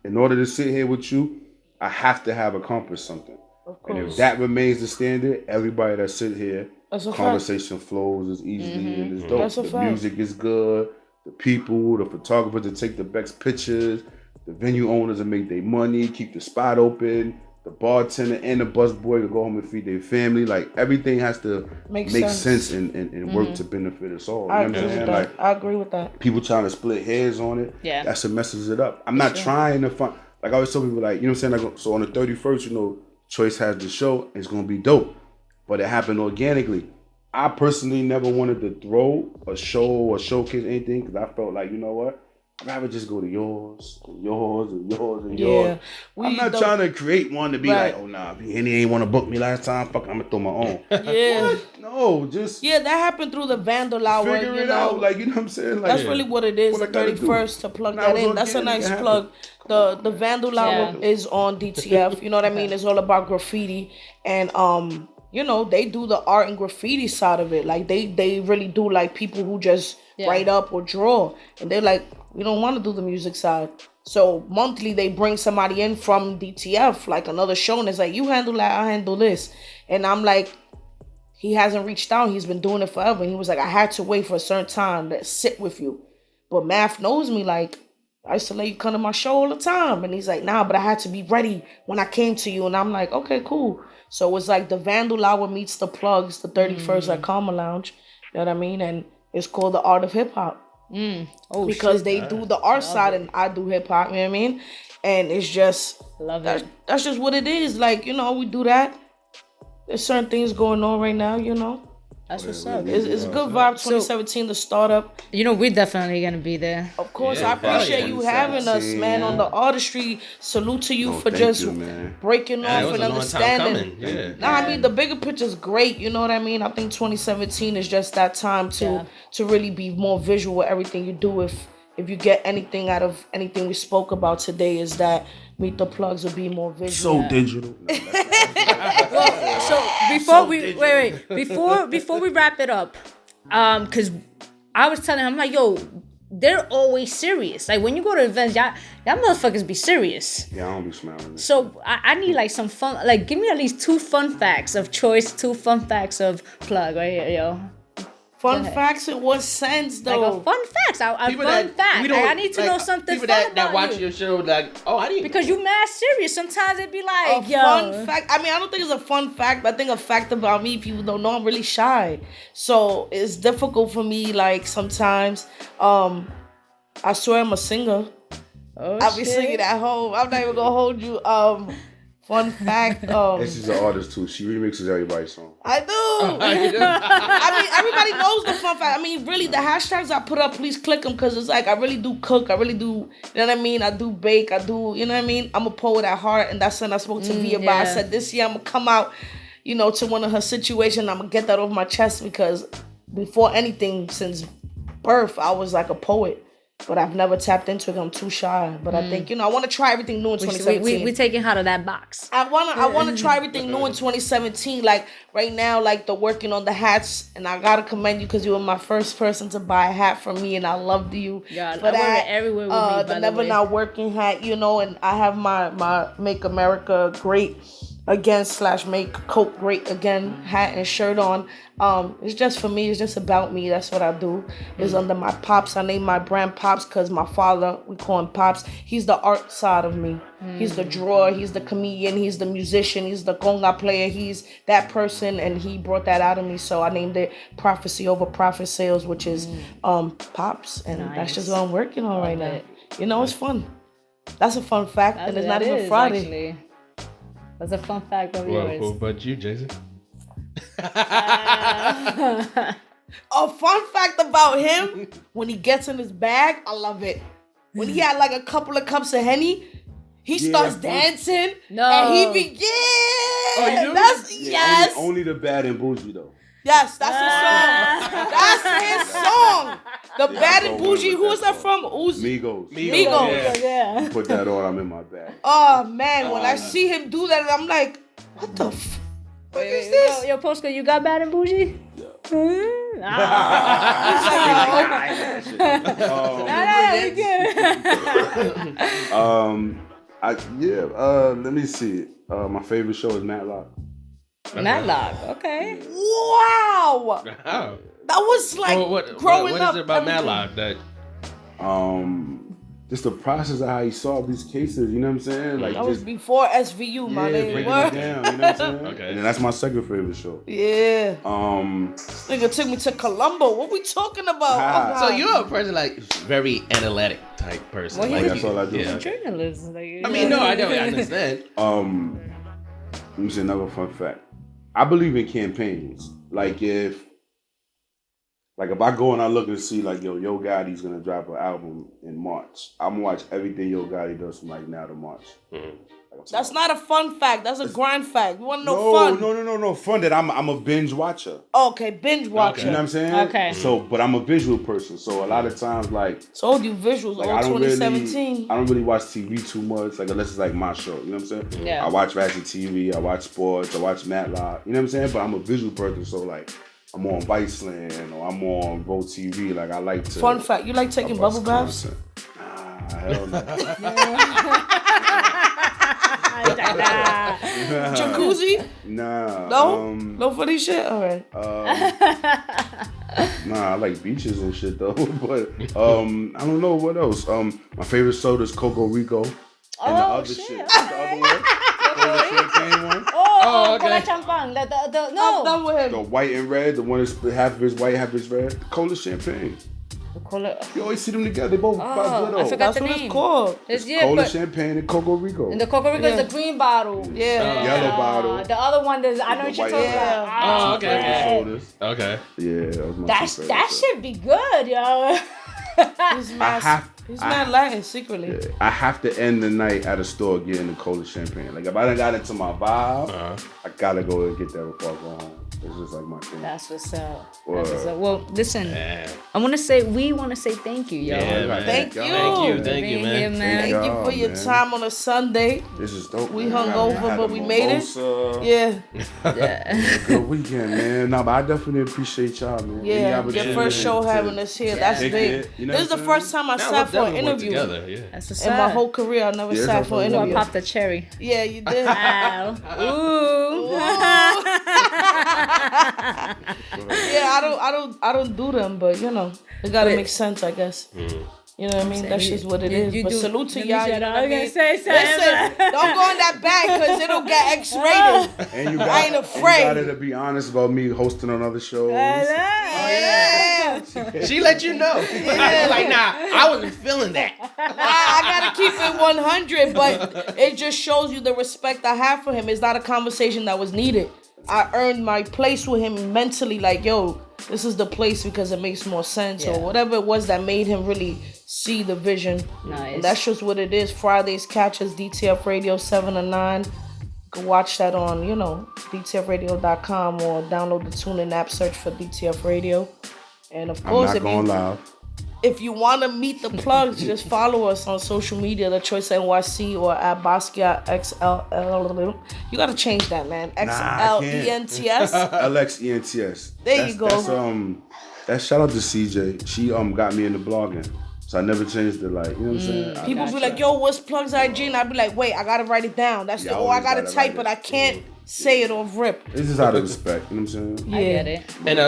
in order to sit here with you, I have to have accomplished something. Of course. And if that remains the standard, everybody that sit here, conversation flows as easily and it's dope. The music is good. The people, the photographers that take the best pictures, the venue owners that make their money, keep the spot open. The bartender and the busboy to go home and feed their family. Like, everything has to make sense and work to benefit us all. I agree with that. People trying to split hairs on it. Yeah. That's what messes it up. I'm not trying to find... Like, I always tell people, like, you know what I'm saying? Like, so on the 31st, Choice has the show. It's going to be dope. But it happened organically. I personally never wanted to throw a show or showcase anything because I felt like, you know what? I'd rather just go to yours. I'm not trying to create one to be like, oh, nah, V-Henny ain't want to book me last time. Fuck, I'm going to throw my own. Yeah. What? No, just... Yeah, that happened through the Vandal Hour. Figure it out. Like, you know what I'm saying? Like, that's really what it is, the 31st, to plug that in. That's a nice plug. The Vandal Hour is on DTF. You know what I mean? It's all about graffiti. And, they do the art and graffiti side of it. Like, they really do like people who just write up or draw. And they're like, we don't want to do the music side. So monthly they bring somebody in from DTF, like another show, and it's like, you handle that, I handle this. And I'm like, he hasn't reached out. He's been doing it forever. And he was like, I had to wait for a certain time to sit with you. But Math knows me, like, I used to let you come to my show all the time. And he's like, nah, but I had to be ready when I came to you. And I'm like, okay, cool. So it's like the Vandal Hour meets the plugs, the 31st at Karma Lounge. You know what I mean? And it's called the Art of Hip Hop. Because they do the art side and I do hip hop, you know what I mean? And it's just that's just what it is. Like, we do that. There's certain things going on right now, That's what's up. It's good vibe 2017, the startup. We're definitely going to be there. Of course, I appreciate you having us, man, on the Artistry. Salute to you for just breaking off and understanding. I mean, the bigger picture's great, you know what I mean? I think 2017 is just that time to really be more visual with everything you do. If you get anything out of anything we spoke about today, is that Meet the Plugs will be more visual. So digital. Well, so before we wrap it up, because I was telling him, I'm like, yo, they're always serious. Like, when you go to events, y'all motherfuckers be serious. Yeah, I don't be smiling. So I need like some fun. Like, give me at least 2 fun facts of Choice, 2 fun facts of Plug right here, yo. Fun facts in what sense, though? Like fun facts. I need to know something people fun that watch your show, like, oh, I didn't. Because you mad serious. Sometimes it'd be like, fun fact. I mean, I don't think it's a fun fact, but I think a fact about me, people don't know I'm really shy. So it's difficult for me, like, sometimes. I swear I'm a singer. I'll be singing at home. I'm not even gonna hold you. Fun fact. And she's an artist too. She remixes everybody's song. I do. I mean, everybody knows the fun fact. I mean, really, the hashtags I put up, please click them, because it's like, I really do cook. I really do, you know what I mean? I do bake. I do, you know what I mean? I'm a poet at heart, and that's when I spoke to V about. I said, this year I'm going to come out, to one of her situations. I'm gonna get that off my chest because before anything, since birth, I was like a poet. But I've never tapped into it. I'm too shy. But I think, I want to try everything new in 2017. We taking her out of that box. I want to try everything new in 2017. Like right now, like the working on the hats, and I gotta commend you because you were my first person to buy a hat from me, and I loved you for that. I wear it everywhere with me. The Never Not Working hat, and I have my Make America Great Again / Make Coke Great Again hat and shirt on. It's just for me. It's just about me. That's what I do. It's under my Pops. I named my brand Pops because my father, we call him Pops. He's the art side of me. He's the drawer. He's the comedian. He's the musician. He's the conga player. He's that person, and he brought that out of me. So I named it Prophecy Over Profit Sales, which is Pops, and that's just what I'm working on right now. It's fun. That's a fun fact, and it's not even Friday. Actually. That's a fun fact of yours. What about you, Jason? A fun fact about him, when he gets in his bag, I love it. When he had like a couple of cups of Henny, he starts dancing. No. And he begins. Oh, you do? Yes. Only the Bad and Bougie, though. Yes, that's his song. That's his song. The Bad and Bougie. Who is that from? Migos. Yeah. Put that on. I'm in my bag. Oh man, when I see him do that, I'm like, what the what is this? Yo, Poska, you got Bad and Bougie? Yeah. Let me see. My favorite show is Matlock. Matlock, okay. Wow. That was like growing up. What is it about Matlock that? Just the process of how he solved these cases, you know what I'm saying? Like that was before SVU, my name. Breaking it down, you know what I'm saying? Okay. And then that's my second favorite show. Yeah. This nigga took me to Colombo. What we talking about? So you're a person like very analytic type person. Well, like, that's all I do. He's a journalist. I mean, no, I don't understand. Let me say another fun fact. I believe in campaigns. Like if I go and I look and see like Yo Gotti's gonna drop an album in March, I'm gonna watch everything Yo Gotti does from like now to March. Mm-hmm. That's not a fun fact. That's a grind fact. You want to know fun? No. Fun that I'm a binge watcher. Okay, binge watcher. You know what I'm saying? Okay. So, but I'm a visual person. So a lot of times, like. So do visuals like, all 2017. I don't really watch TV too much, like unless it's like my show. You know what I'm saying? Yeah. I watch Ratchet TV. I watch sports. I watch Matlock. You know what I'm saying? But I'm a visual person, so like. I'm on Viceland or I'm on Vol.2 Ep.1. Like I like to. Fun fact: you like taking bubble baths? Nah, hell no. Jacuzzi? Nah. No? No funny shit? Alright. Nah, I like beaches and shit though. But I don't know what else. My favorite soda is Coco Rico. And the other shit. What's the other one? The champagne one? Oh, okay. Cola champagne. No. I'm done with him. The white and red, the one that's half of it's white, half of it's red. The Cola champagne. The Cola. You always see them together. They both by good. I forgot That's the what name. it's called. It's Cola champagne and Coco Rico. And the Coco Rico is the green bottle. Yeah. Yellow bottle. The other one, I know what you're talking about. Oh, okay. Okay. Yeah, that was my That should be good, yo. He's not lying secretly. Yeah, I have to end the night at a store getting the Cola champagne. Like if I done got into my vibe, I gotta go and get that before I go home. It's just like my thing. That's what's up. Well, listen, we want to say thank you, yo. Yeah, thank you. Thank you, man. Here, man. Thank you for your time on a Sunday. This is dope. We hung over, but we made it. Yeah. Good weekend, man. No, but I definitely appreciate y'all, man. Yeah, your first show having us here. That's big. This is the first time I sat for an interview. That's what's in my whole career, I never sat for an interview. I popped the cherry. Yeah, you did. Ooh. Yeah, I don't do them, but you know, it gotta make sense, I guess. You know what I mean? That's just what it is. But salute to y'all. You know what I mean? Listen, don't go in that bag because it'll get X-rated. And I ain't afraid. And you gotta be honest about me hosting on other shows. Yeah. She let you know. Like, nah, I wasn't feeling that. I gotta keep it 100, but it just shows you the respect I have for him. It's not a conversation that was needed. I earned my place with him mentally, like, yo, this is the place because it makes more sense, or whatever it was that made him really see the vision. Nice. And that's just what it is. Fridays, catch us, DTF Radio 7 to 9. can watch that on, DTFradio.com or download the TuneIn app, search for DTF Radio. And of course, if you want to meet the plugs, just follow us on social media, The Choice NYC or at Basquiat XLL. You got to change that, man. XLENTS. LXENTS. There you go. That's shout out to CJ. She got me into blogging. So I never changed it, like, you know what I'm saying? People be like, yo, what's Plugs IG? And I be like, wait, I gotta write it down. That's I gotta type it. I can't say it off rip. This is out of respect, you know what I'm saying? Yeah. I get it. And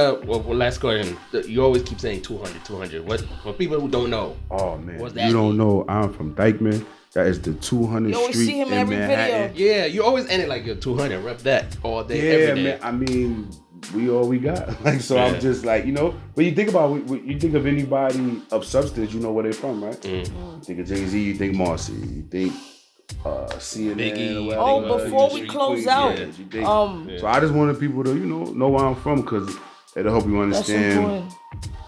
last question. You always keep saying 200. What for people who don't know? Oh man, what's that? You don't know. I'm from Dykeman. That is the 200th You always Street see him in every Manhattan. video. Yeah, you always end it like you're 200. Rep that all day, every day. Man. I mean, we all we got. Like, so I'm just like, when you think about you think of anybody of substance, you know where they're from, right? You think of Jay-Z, you think Marcy, you think CNN, Biggie. Before we close out, so I just wanted people to know where I'm from, because it'll help you understand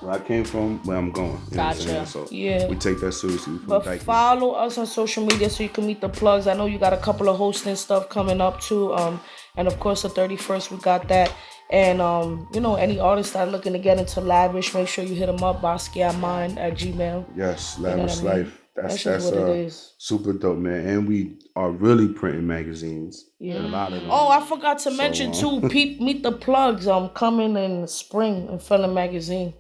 where I came from, where I'm going. Gotcha. So yeah, we take that seriously. But follow us on social media so you can meet the plugs. I know you got a couple of hosting stuff coming up too. And of course the 31st we got that. And any artists that are looking to get into Lavish, make sure you hit them up. BasquiatMind@gmail. Yes, Lavish Life. That's what it is. Super dope, man. And we are really printing magazines. Yeah. And a lot of them. Oh, I forgot to mention too. Meet the plugs. Coming in spring in Felon Magazine.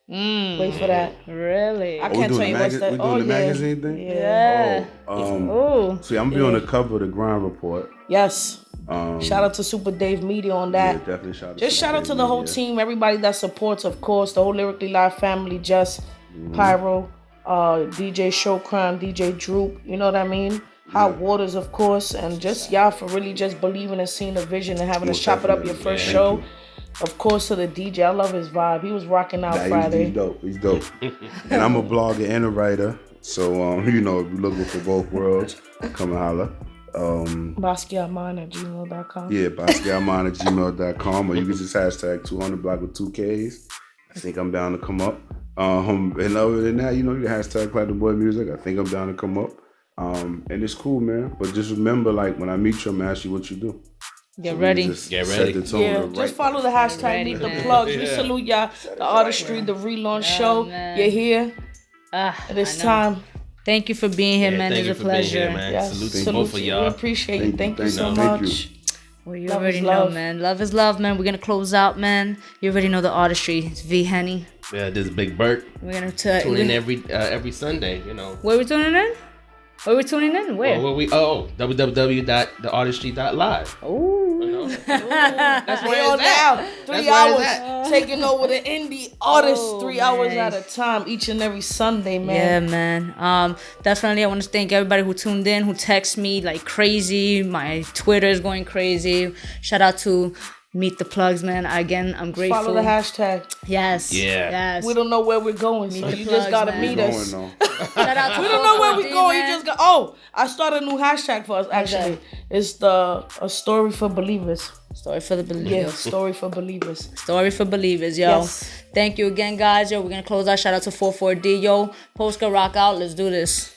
Wait for that. Really? I can't tell you what's that. We doing the magazine thing? Yeah. See, I'm gonna be on the cover of the Grind Report. Yes. Shout out to Super Dave Media on that. Yeah, definitely shout out. Just shout out to the whole team, everybody that supports, of course, the whole Lyrically Live family, Just Pyro, DJ Showcrime, DJ Droop, you know what I mean? Hot Waters, of course, and just y'all for really just believing and seeing the vision and having us chop it up your first show. Of course, to the DJ, I love his vibe. He was rocking out Friday. He's dope. And I'm a blogger and a writer, so if you're looking for both worlds, come and holler. BasquiatMind@gmail.com. Yeah, BasquiatMind@gmail.com, or you can just hashtag 200block with 2 Ks. I think I'm down to come up. And other than that, you can hashtag Platinum Boy Music. I think I'm down to come up. And it's cool, man. But just remember, like, when I meet you, I'm gonna ask you what you do. Get ready. Get ready. Just follow the hashtag, meet the plugs. We salute y'all, the Artistry, the relaunch show. Man. You're here. It is time. Thank you for being here, man. It's a pleasure. Man. Yes. Salute to both of y'all. We appreciate you. Thank you so much. Well, you already know, man. Love is love, man. We're gonna close out, man. You already know the Artistry. It's V-Henny. Yeah, this is Big Bert. We're gonna tune in every Sunday. Where we tuning in? Where we tuning in? Where? www.theartistry.live. Oh. That's where it's at. 3 hours taking over the indie artists 3 hours at a time each and every Sunday, man. Yeah, man. Definitely I want to thank everybody who tuned in, who texted me like crazy. My Twitter is going crazy. Shout out to Meet the Plugs, man. Again, I'm grateful. Follow the hashtag. Yes. Yeah. Yes. We don't know where we're going, so you just gotta meet us. Shout out to we don't know where we're going. You just go. I started a new hashtag for us. Actually, it's a story for believers. Story for the believers. Yeah, story for believers. Story for believers, yo. Yes. Thank you again, guys. Yo, we're gonna close out. Shout out to 44D, yo. Poska, rock out. Let's do this.